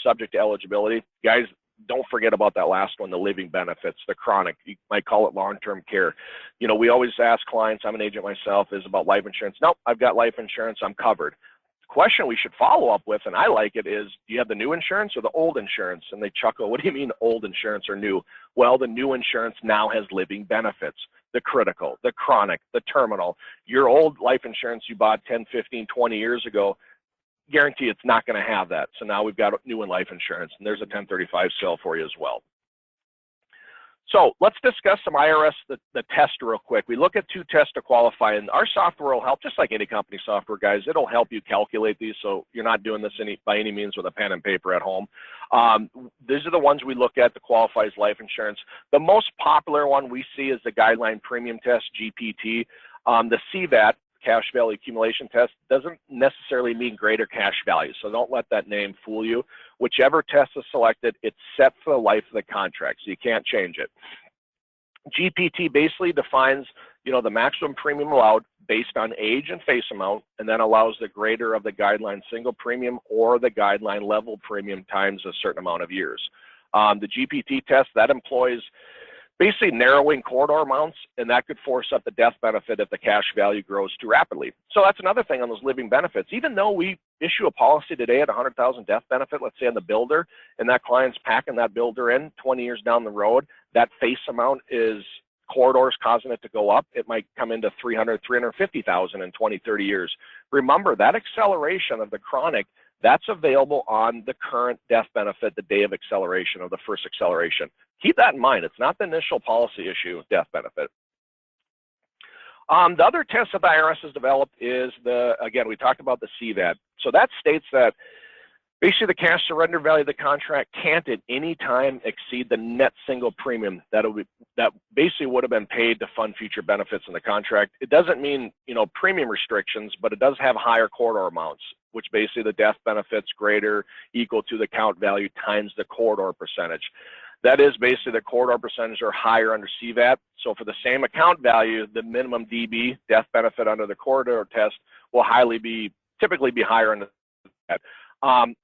subject to eligibility. Guys, don't forget about that last one, the living benefits, the chronic. You might call it long-term care. You know, we always ask clients, I'm an agent myself, is about life insurance. Nope, I've got life insurance, I'm covered. The question we should follow up with, and I like it, is do you have the new insurance or the old insurance? And they chuckle, what do you mean old insurance or new? Well, the new insurance now has living benefits. The critical, the chronic, the terminal. Your old life insurance you bought 10, 15, 20 years ago, guarantee it's not going to have that. So now we've got new in life insurance, and there's a 1035 sale for you as well. So let's discuss some IRS, the test real quick. We look at two tests to qualify, and our software will help, just like any company software, guys. It'll help you calculate these, so you're not doing this by any means with a pen and paper at home. These are the ones we look at to qualify as life insurance. The most popular one we see is the Guideline Premium Test, GPT. The CVAT, cash value accumulation test, doesn't necessarily mean greater cash value, so don't let that name fool you. Whichever test is selected, it's set for the life of the contract, so you can't change it. GPT basically defines, you know, the maximum premium allowed based on age and face amount, and then allows the greater of the guideline single premium or the guideline level premium times a certain amount of years. The GPT test, that employs basically narrowing corridor amounts, and that could force up the death benefit if the cash value grows too rapidly. So that's another thing on those living benefits. Even though we issue a policy today at 100,000 death benefit, let's say on the builder, and that client's packing that builder in 20 years down the road, that face amount is corridors causing it to go up. It might come into 300, 350,000 in 20, 30 years. Remember, that acceleration of the chronic, that's available on the current death benefit, the day of acceleration, or the first acceleration. Keep that in mind. It's not the initial policy issue death benefit. The other test that the IRS has developed is again, we talked about the CVAT. So that states that basically the cash surrender value of the contract can't at any time exceed the net single premium that basically would have been paid to fund future benefits in the contract. It doesn't mean, you know, premium restrictions, but it does have higher corridor amounts, which basically the death benefits greater equal to the account value times the corridor percentage. That is basically the corridor percentage are higher under CVAT. So for the same account value, the minimum DB, death benefit under the corridor test, will typically be higher under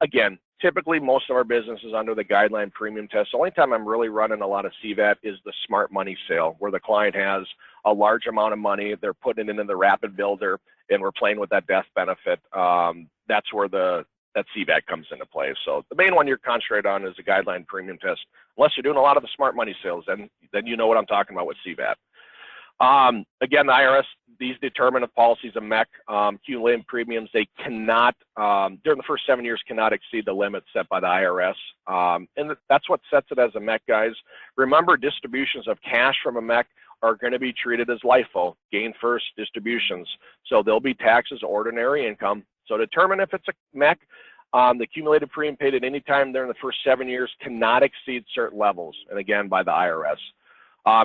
Again, typically most of our business is under the guideline premium test. The only time I'm really running a lot of CVAT is the smart money sale, where the client has a large amount of money, they're putting it into the rapid builder, and we're playing with that death benefit. That's where that CVAT comes into play. So the main one you're concentrated on is the guideline premium test. Unless you're doing a lot of the smart money sales, then you know what I'm talking about with CVAT. Again, the IRS, these determine if policies a MEC, cumulative premiums, they cannot, during the first 7 years, cannot exceed the limit set by the IRS. And that's what sets it as a MEC, guys. Remember, distributions of cash from a MEC are going to be treated as LIFO, gain first distributions. So they'll be taxed as ordinary income. So determine if it's a MEC. The cumulative premium paid at any time during the first 7 years cannot exceed certain levels, and again, by the IRS.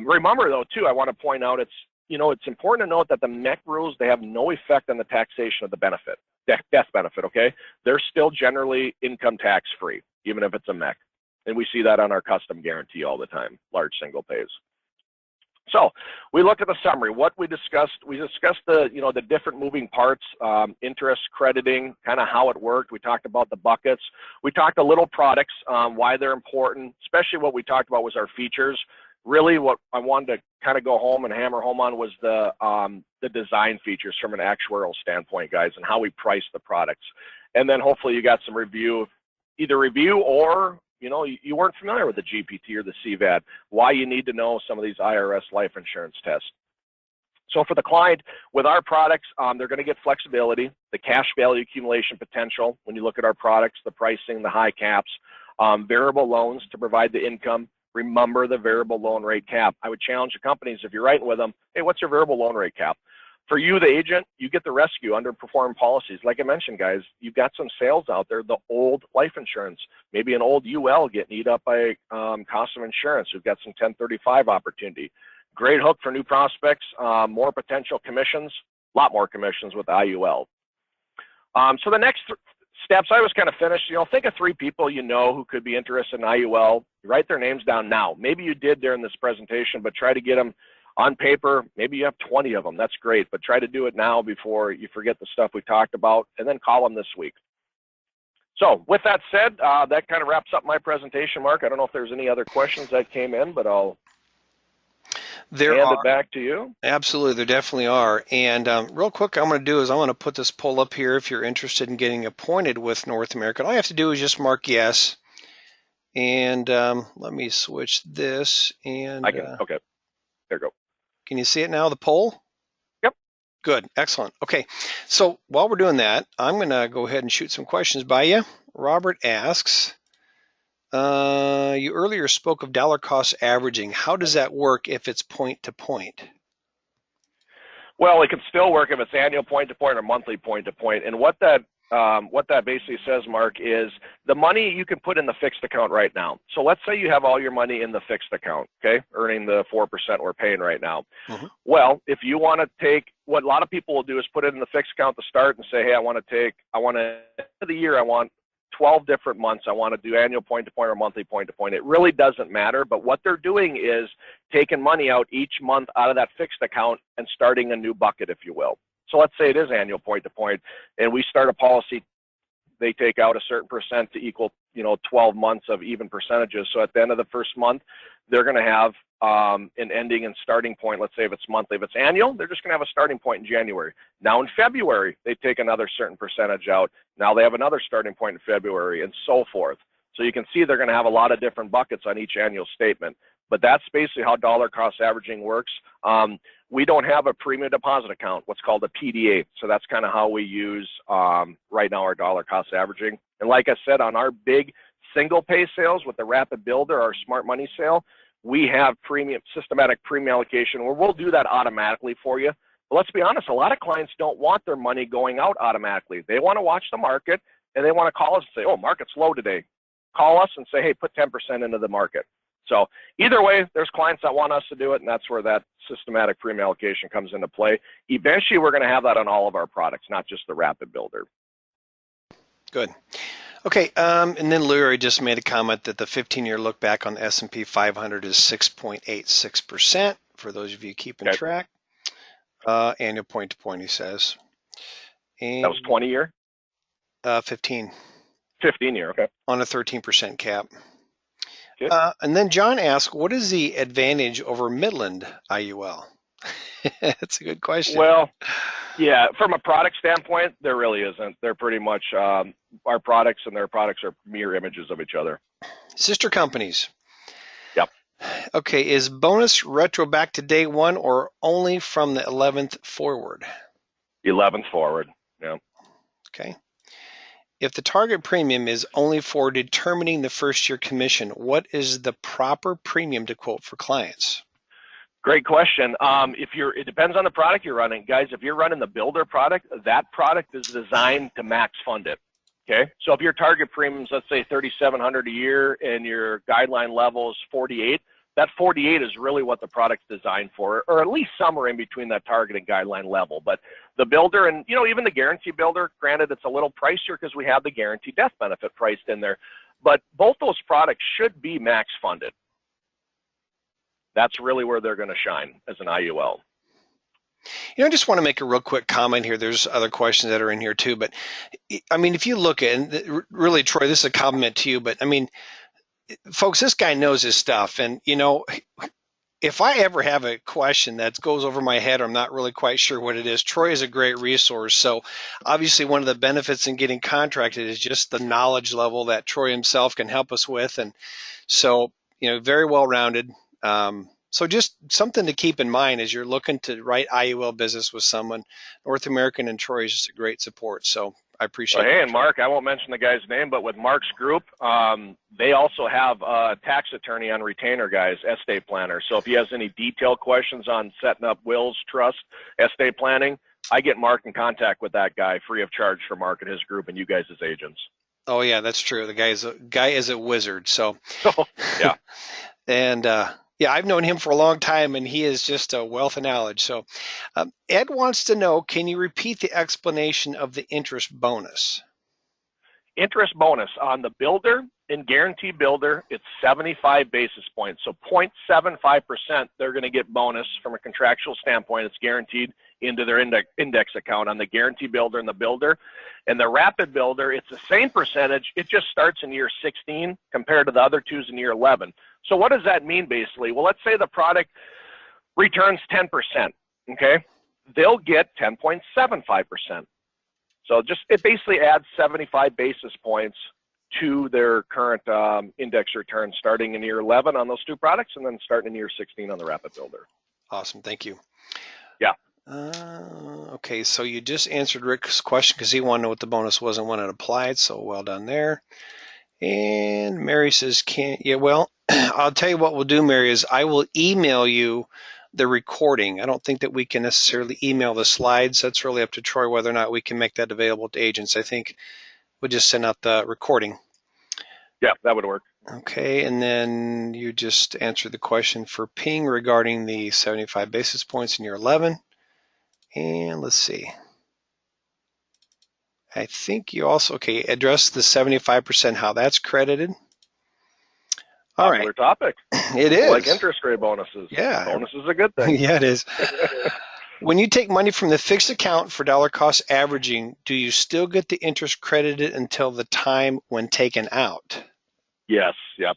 Remember, though, too, I want to point out it's important to note that the MEC rules, they have no effect on the taxation of the benefit, death benefit, okay? They're still generally income tax free, even if it's a MEC. And we see that on our custom guarantee all the time, large single pays. So we look at the summary. What we discussed the different moving parts, interest, crediting, kind of how it worked. We talked about the buckets. We talked a little products, why they're important, especially what we talked about was our features. Really what I wanted to kind of go home and hammer home on was the design features from an actuarial standpoint, guys, and how we price the products. And then hopefully you got some either review or you weren't familiar with the GPT or the CVAT, why you need to know some of these IRS life insurance tests. So for the client, with our products, they're going to get flexibility, the cash value accumulation potential. When you look at our products, the pricing, the high caps, variable loans to provide the income. Remember the variable loan rate cap. I would challenge the companies, if you're writing with them, hey, what's your variable loan rate cap? For you, the agent, you get the rescue underperformed policies. Like I mentioned, guys, you've got some sales out there, the old life insurance, maybe an old UL getting eat up by cost of insurance. We've got some 1035 opportunity. Great hook for new prospects, more potential commissions, a lot more commissions with IUL. So the next steps, I was kind of finished. Think of 3 people who could be interested in IUL. Write their names down now. Maybe you did during this presentation, but try to get them on paper. Maybe you have 20 of them. That's great, but try to do it now before you forget the stuff we talked about, and then call them this week. So with that said, that kind of wraps up my presentation, Mark. I don't know if there's any other questions that came in, but I'll hand it back to you. Absolutely, there definitely are. And real quick, I'm going to do is I'm going to put this poll up here if you're interested in getting appointed with North America. All you have to do is just mark yes. And let me switch this. And okay, there you go. Can you see it now, the poll? Yep. Good, excellent. Okay, so while we're doing that, I'm going to go ahead and shoot some questions by you. Robert asks, you earlier spoke of dollar cost averaging. How does that work if it's point to point? Well, it can still work if it's annual point to point or monthly point to point. And what that basically says, Mark, is the money you can put in the fixed account right now. So let's say you have all your money in the fixed account, okay, earning the 4% we're paying right now. Mm-hmm. Well, if you want to take, what a lot of people will do is put it in the fixed account to start and say, hey, I want the year, I want 12 different months. I want to do annual point to point or monthly point to point. It really doesn't matter. But what they're doing is taking money out each month out of that fixed account and starting a new bucket, if you will. So let's say it is annual point to point, and we start a policy. They take out a certain percent to equal, 12 months of even percentages. So at the end of the first month, they're going to have an ending and starting point. Let's say if it's monthly. If it's annual, they're just going to have a starting point in January. Now in February, they take another certain percentage out. Now they have another starting point in February, and so forth. So you can see they're going to have a lot of different buckets on each annual statement. But that's basically how dollar cost averaging works. We don't have a premium deposit account, what's called a PDA. So that's kind of how we use right now our dollar cost averaging. And like I said, on our big single pay sales with the rapid builder, our smart money sale, we have systematic premium allocation where we'll do that automatically for you. But let's be honest, a lot of clients don't want their money going out automatically. They want to watch the market, and they want to call us and say, oh, market's low today. Call us and say, hey, put 10% into the market. So either way, there's clients that want us to do it, and that's where that systematic premium allocation comes into play. Eventually, we're going to have that on all of our products, not just the rapid builder. Good. Okay, and then Larry just made a comment that the 15-year look back on the S&P 500 is 6.86% for those of you keeping track. Annual point to point, he says. And that was 20-year? 15 15-year, okay. on a 13% cap. Good. And then John asked, what is the advantage over Midland IUL? That's a good question. Well, yeah, from a product standpoint, there really isn't. They're pretty much our products and their products are mirror images of each other. Sister companies. Yep. Okay, is bonus retro back to day one or only from the 11th forward? 11th forward. Yeah. Okay. If the target premium is only for determining the first year commission, what is the proper premium to quote for clients? Great question. It depends on the product you're running, guys. If you're running the builder product, that product is designed to max fund it. Okay. So if your target premium is, let's say, $3,700 a year, and your guideline level is 48, that 48 is really what the product's designed for, or at least somewhere in between that target and guideline level. But the builder, and even the guarantee builder, granted it's a little pricier because we have the guaranteed death benefit priced in there, but both those products should be max funded. That's really where they're going to shine as an IUL. I just want to make a real quick comment here. There's other questions that are in here too, but I mean, if you look at, and really, Troy, this is a compliment to you, but I mean, folks, this guy knows his stuff, and if I ever have a question that goes over my head or I'm not really quite sure what it is, Troy is a great resource. So obviously one of the benefits in getting contracted is just the knowledge level that Troy himself can help us with. And so, very well-rounded. So just something to keep in mind as you're looking to write IUL business with someone. North American and Troy is just a great support. So I appreciate it. Hey, and Mark, I won't mention the guy's name, but with Mark's group, they also have a tax attorney on retainer, guys, estate planner. So if he has any detailed questions on setting up wills, trust, estate planning, I get Mark in contact with that guy free of charge for Mark and his group and you guys as agents. Oh yeah, that's true. The guy is a wizard. So yeah. And yeah, I've known him for a long time, and he is just a wealth of knowledge. So Ed wants to know, can you repeat the explanation of the interest bonus? Interest bonus on the builder and guarantee builder, it's 75 basis points. So 0.75%, they're going to get bonus from a contractual standpoint. It's guaranteed into their index account on the guarantee builder and the builder. And the rapid builder, it's the same percentage. It just starts in year 16 compared to the other twos in year 11. So what does that mean basically? Well, let's say the product returns 10%, okay? They'll get 10.75%. So it basically adds 75 basis points to their current index return starting in year 11 on those two products and then starting in year 16 on the rapid builder. Awesome, thank you. Yeah. Okay, so you just answered Rick's question because he wanted to know what the bonus was and when it applied, so well done there. And Mary says, well, I'll tell you what we'll do, Mary, is I will email you the recording. I don't think that we can necessarily email the slides. That's really up to Troy whether or not we can make that available to agents. I think we'll just send out the recording. Yeah, that would work. Okay, and then you just answered the question for Ping regarding the 75 basis points in year 11. And let's see. I think you also, address the 75%, how that's credited. All right. Topic. It is. Like interest rate bonuses. Yeah. Bonus is a good thing. Yeah, it is. When you take money from the fixed account for dollar cost averaging, do you still get the interest credited until the time when taken out? Yes. Yep.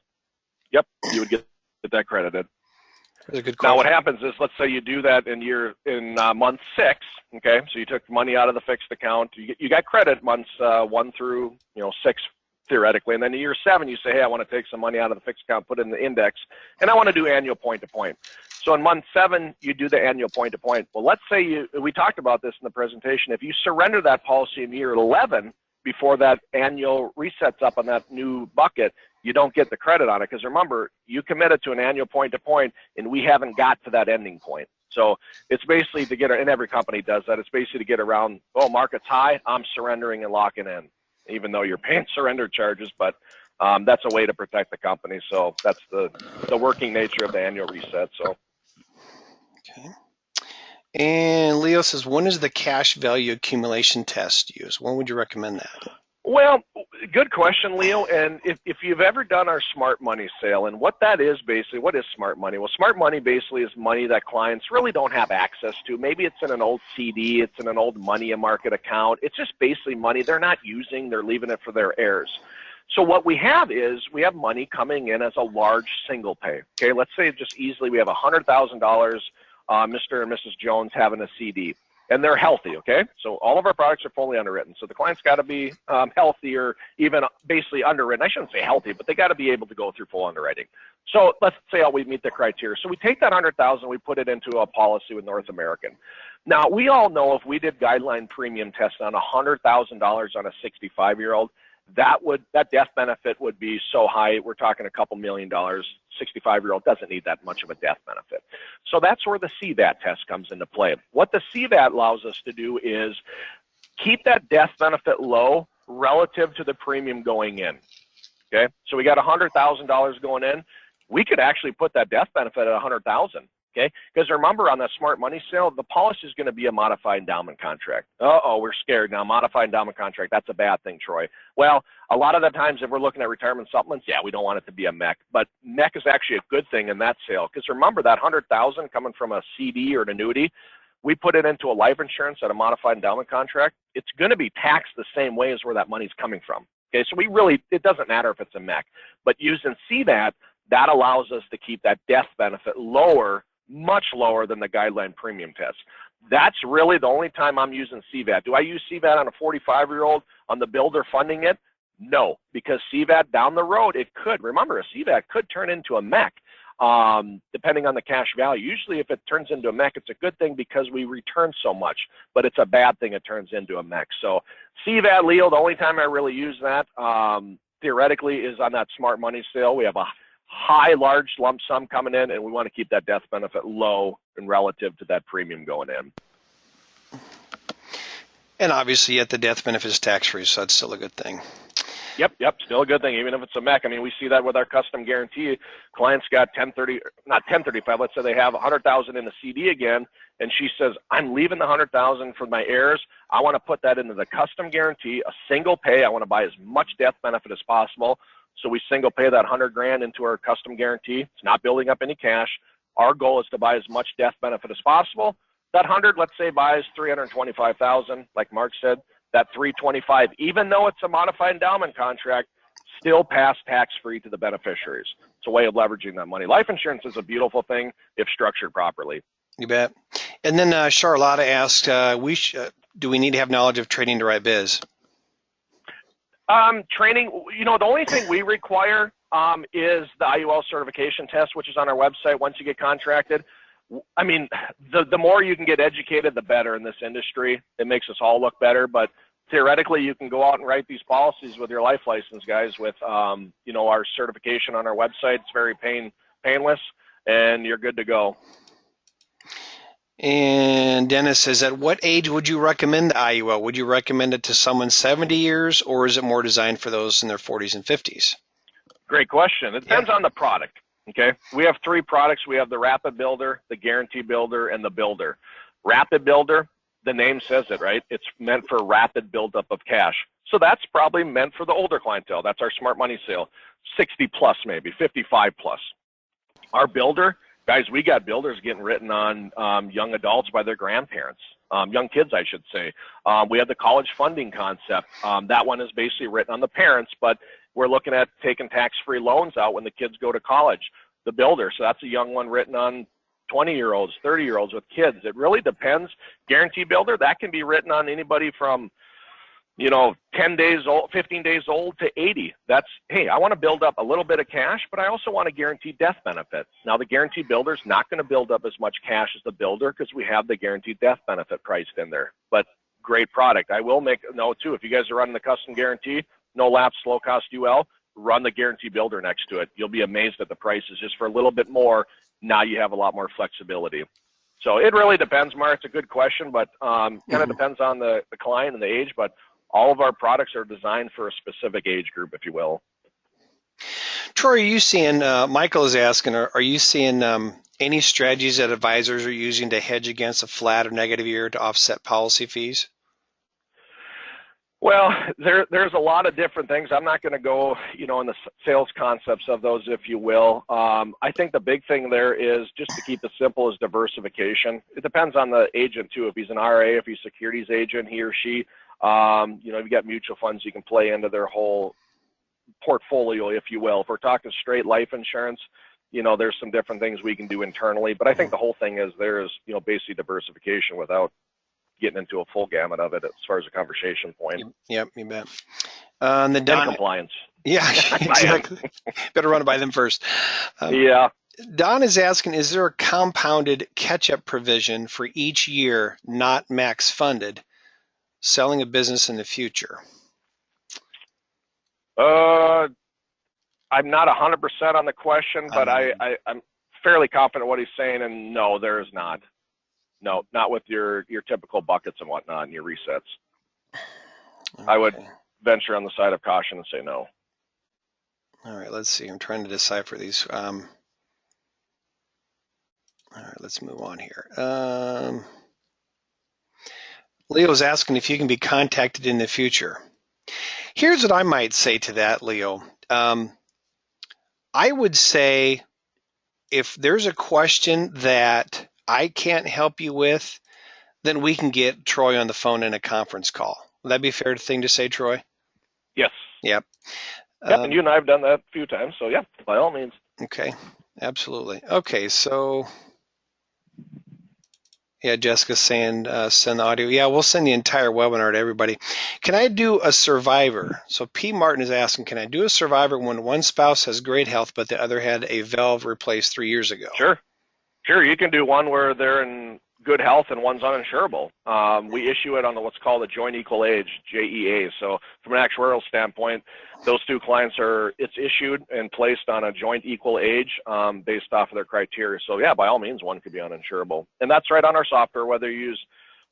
You would get that credited. That's a good question. Now, what happens is, let's say you do that in month 6. Okay, so you took money out of the fixed account. You got credit months 1 through 6 theoretically, and then in year 7 you say, hey, I want to take some money out of the fixed account, put it in the index, and I want to do annual point to point. So in month 7 you do the annual point to point. Well, let's say we talked about this in the presentation. If you surrender that policy in year 11 before that annual resets up on that new bucket, you don't get the credit on it because remember, you committed to an annual point to point, and we haven't got to that ending point. So it's basically to get, and every company does that, it's basically to get around, oh, market's high, I'm surrendering and locking in, even though you're paying surrender charges, but that's a way to protect the company. So that's the working nature of the annual reset. So. Okay. And Leo says, when is the cash value accumulation test used? When would you recommend that? Well, good question, Leo. And if you've ever done our smart money sale, and what that is basically, what is smart money? Well, smart money basically is money that clients really don't have access to. Maybe it's in an old CD, it's in an old money market account. It's just basically money they're not using, they're leaving it for their heirs. So what we have is we have money coming in as a large single pay. Okay, let's say just easily we have $100,000, Mr. and Mrs. Jones having a CD. And they're healthy, okay? So all of our products are fully underwritten. So the client's got to be healthy or even basically underwritten. I shouldn't say healthy, but they got to be able to go through full underwriting. So let's say we meet the criteria. So we take that 100,000, we put it into a policy with North American. Now, we all know if we did guideline premium tests on $100,000 on a 65-year-old, that death benefit would be so high, we're talking a couple $1 million. 65-year-old doesn't need that much of a death benefit. So that's where the CVAT test comes into play. What the CVAT allows us to do is keep that death benefit low relative to the premium going in. Okay, so we got $100,000 going in. We could actually put that death benefit at $100,000. Okay, because remember on the smart money sale, the policy is going to be a modified endowment contract. We're scared now. Modified endowment contract, that's a bad thing, Troy. Well, a lot of the times if we're looking at retirement supplements, yeah, we don't want it to be a MEC, but MEC is actually a good thing in that sale because remember that $100,000 coming from a CD or an annuity, we put it into a life insurance at a modified endowment contract. It's going to be taxed the same way as where that money's coming from. Okay, so it doesn't matter if it's a MEC, but using CVAT, that allows us to keep that death benefit lower, much lower than the guideline premium test. That's really the only time I'm using CVAT. Do I use CVAT on a 45-year-old on the builder funding it? No, because CVAT down the road, it could. Remember, a CVAT could turn into a MEC, depending on the cash value. Usually if it turns into a MEC, it's a good thing because we return so much, but it's a bad thing it turns into a MEC. So CVAT, Leo, the only time I really use that, theoretically, is on that smart money sale. We have a high, large lump sum coming in, and we want to keep that death benefit low and relative to that premium going in. And obviously, yet the death benefit is tax-free, so that's still a good thing. Yep, still a good thing, even if it's a MEC. I mean, we see that with our custom guarantee. Clients got 1035, let's say they have 100,000 in the CD again, and she says, I'm leaving the 100,000 for my heirs. I want to put that into the custom guarantee, a single pay. I want to buy as much death benefit as possible. So we single pay that 100 grand into our custom guarantee. It's not building up any cash. Our goal is to buy as much death benefit as possible. That 100, let's say, buys 325,000, like Mark said. That 325, even though it's a modified endowment contract, still pass tax-free to the beneficiaries. It's a way of leveraging that money. Life insurance is a beautiful thing if structured properly. You bet. And then Charlotta asked, do we need to have knowledge of trading to write biz? Training, the only thing we require is the IUL certification test, which is on our website once you get contracted. I mean, the more you can get educated, the better in this industry. It makes us all look better, but theoretically, you can go out and write these policies with your life license, guys, with, our certification on our website. It's very painless, and you're good to go. And Dennis says, at what age would you recommend the IUL? Would you recommend it to someone 70 years, or is it more designed for those in their 40s and 50s? Great question. It depends on the product, okay? We have 3 products. We have the Rapid Builder, the Guarantee Builder, and the Builder. Rapid Builder, the name says it, right? It's meant for rapid buildup of cash. So that's probably meant for the older clientele. That's our smart money sale, 60 plus maybe, 55 plus. Our Builder, guys, we got builders getting written on young adults by their grandparents, young kids, I should say. We have the college funding concept. That one is basically written on the parents, but we're looking at taking tax-free loans out when the kids go to college. The Builder, so that's a young one written on 20-year-olds, 30-year-olds with kids. It really depends. Guarantee Builder, that can be written on anybody from 10 days old, 15 days old to 80. That's, hey, I want to build up a little bit of cash, but I also want to guarantee death benefit. Now, the Guarantee Builder is not going to build up as much cash as the Builder because we have the guaranteed death benefit priced in there. But great product. I will make a note, too. If you guys are running the custom guarantee, no lapse, low cost UL, run the Guarantee Builder next to it. You'll be amazed at the prices. Just for a little bit more, now you have a lot more flexibility. So it really depends, Mark. It's a good question, but kind of depends on the client and the age, but all of our products are designed for a specific age group, if you will. Troy, are you seeing, Michael is asking, are you seeing any strategies that advisors are using to hedge against a flat or negative year to offset policy fees? Well, there's a lot of different things. I'm not going to go, in the sales concepts of those, if you will. I think the big thing there is, just to keep it simple, is diversification. It depends on the agent too. If he's an RA, if he's a securities agent, he or she, you've got mutual funds you can play into their whole portfolio, if you will. If we're talking straight life insurance, there's some different things we can do internally. But I think the whole thing is there's, basically diversification without getting into a full gamut of it as far as a conversation point. Yep, you bet. The Don, compliance. Yeah, exactly. Better run it by them first. Yeah. Don is asking, is there a compounded catch-up provision for each year not max funded, selling a business in the future? I'm not 100% on the question, but I'm fairly confident what he's saying, and no, there is not. No, not with your typical buckets and whatnot and your resets. Okay. I would venture on the side of caution and say no. All right, let's see. I'm trying to decipher these. All right, let's move on here. Leo's asking if you can be contacted in the future. Here's what I might say to that, Leo. I would say if there's a question that I can't help you with, then we can get Troy on the phone in a conference call. Would that be a fair thing to say, Troy? Yes. Yep. Yep, and you and I have done that a few times, so yeah, by all means. Okay, absolutely. Okay, so yeah, Jessica's saying send the audio. Yeah, we'll send the entire webinar to everybody. Can I do a survivor? So P. Martin is asking, can I do a survivor when one spouse has great health but the other had a valve replaced 3 years ago? Sure. You can do one where they're in good health and one's uninsurable. We issue it on what's called a joint equal age, JEA. So from an actuarial standpoint, those two clients it's issued and placed on a joint equal age based off of their criteria. So yeah, by all means, one could be uninsurable. And that's right on our software. Whether you use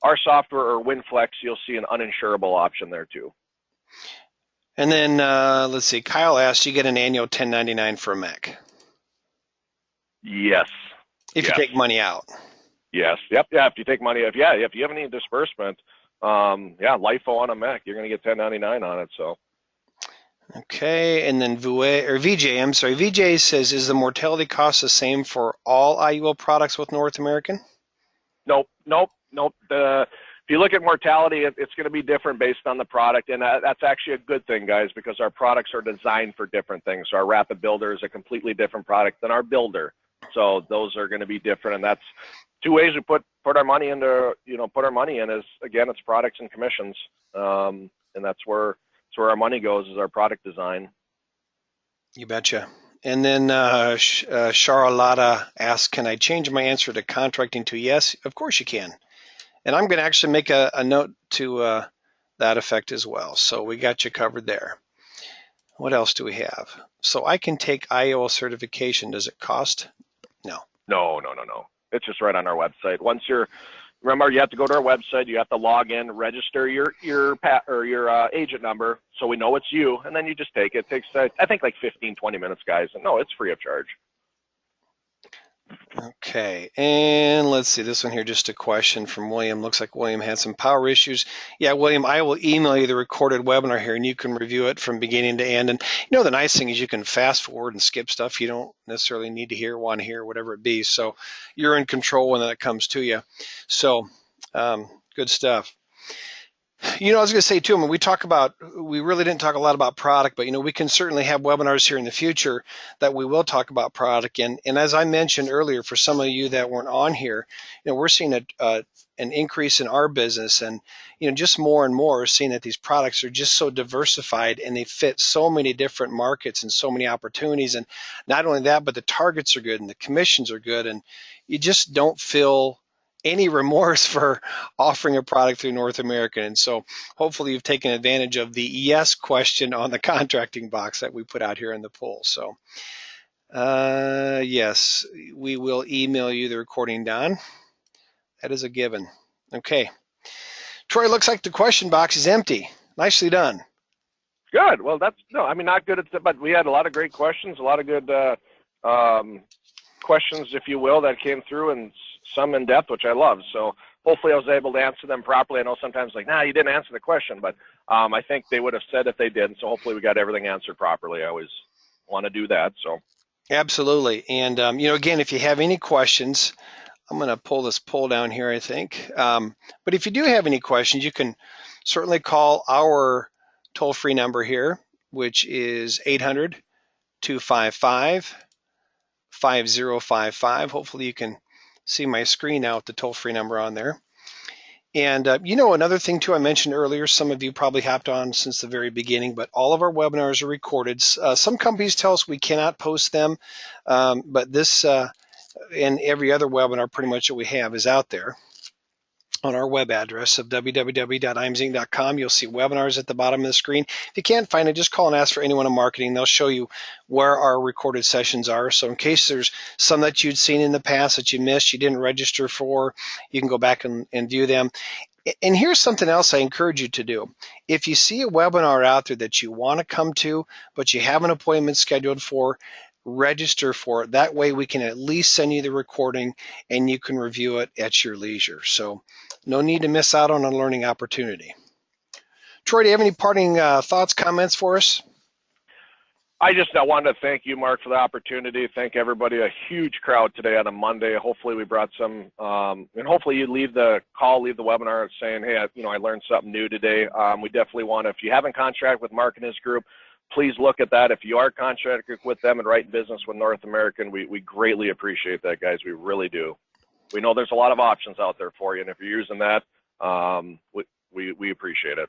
our software or WinFlex, you'll see an uninsurable option there too. And then let's see, Kyle asked, you get an annual 1099 for a MEC? Yes. If you take money out. Yes. Yep. Yeah. If you take money, if you have any disbursement, LIFO on a MEC, you're going to get 1099 on it. So. Okay, and then VJ says, is the mortality cost the same for all IUL products with North American? Nope. If you look at mortality, it's going to be different based on the product, and that's actually a good thing, guys, because our products are designed for different things. So our Rapid Builder is a completely different product than our Builder. So those are going to be different, and that's two ways we put our money into, put our money in is, again, it's products and commissions, and that's where our money goes, is our product design. You betcha. And then Charlotta asks, can I change my answer to contracting to yes? Of course you can. And I'm going to actually make a note to that effect as well. So we got you covered there. What else do we have? So I can take IUL certification. Does it cost? No. No. It's just right on our website. Remember, you have to go to our website. You have to log in, register your agent number, so we know it's you, and then you just take it. It takes, I think, like 15, 20 minutes, guys. And no, it's free of charge. Okay, and let's see, this one here, just a question from William. Looks like William had some power issues. Yeah, William, I will email you the recorded webinar here, and you can review it from beginning to end. And the nice thing is you can fast forward and skip stuff you don't necessarily need to hear, want to hear, whatever it be. So you're in control when that comes to you. So good stuff. I was going to say too, we really didn't talk a lot about product, but we can certainly have webinars here in the future that we will talk about product. And as I mentioned earlier, for some of you that weren't on here, we're seeing an increase in our business, and just more and more seeing that these products are just so diversified and they fit so many different markets and so many opportunities. And not only that, but the targets are good and the commissions are good, and you just don't feel any remorse for offering a product through North American. And so hopefully you've taken advantage of the yes question on the contracting box that we put out here in the poll. So yes, we will email you the recording, Don. That is a given. Okay. Troy, looks like the question box is empty. Nicely done. Good. Well, not good at but we had a lot of great questions, a lot of good questions, if you will, that came through, and some in depth, which I love. So hopefully I was able to answer them properly. I know sometimes like, nah, you didn't answer the question, but I think they would have said if they did. And so hopefully we got everything answered properly. I always want to do that. So Absolutely. And, again, if you have any questions, I'm going to pull this poll down here, I think. But if you do have any questions, you can certainly call our toll-free number here, which is 800-255-5055. Hopefully you can see my screen now with the toll-free number on there. And another thing too, I mentioned earlier, some of you probably hopped on since the very beginning, but all of our webinars are recorded. Some companies tell us we cannot post them, but this and every other webinar pretty much that we have is out there on our web address of www.imzinc.com. You'll see webinars at the bottom of the screen. If you can't find it, just call and ask for anyone in marketing. They'll show you where our recorded sessions are. So in case there's some that you'd seen in the past that you missed, you didn't register for, you can go back and view them. And here's something else I encourage you to do. If you see a webinar out there that you want to come to, but you have an appointment scheduled for, register for it. That way we can at least send you the recording and you can review it at your leisure. So no need to miss out on a learning opportunity. Troy, do you have any parting thoughts, comments for us? I wanted to thank you, Mark, for the opportunity. Thank everybody. A huge crowd today on a Monday. Hopefully we brought some, and hopefully you leave the webinar saying, hey, I learned something new today. We definitely want to, if you haven't contracted with Mark and his group, please look at that. If you are contracted with them and writing business with North American, we greatly appreciate that, guys. We really do. We know there's a lot of options out there for you, and if you're using that, we appreciate it.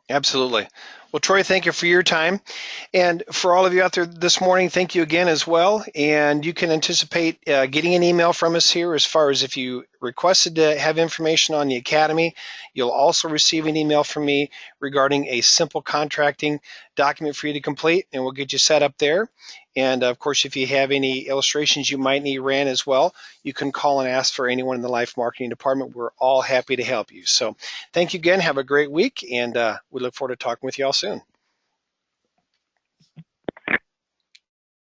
Absolutely. Well, Troy, thank you for your time. And for all of you out there this morning, thank you again as well. And you can anticipate getting an email from us here as far as if you requested to have information on the Academy. You'll also receive an email from me regarding a simple contracting document for you to complete, and we'll get you set up there. And of course, if you have any illustrations you might need ran as well, you can call and ask for anyone in the Life Marketing Department. We're all happy to help you. So thank you again. Have a great week, and we look forward to talking with you all soon.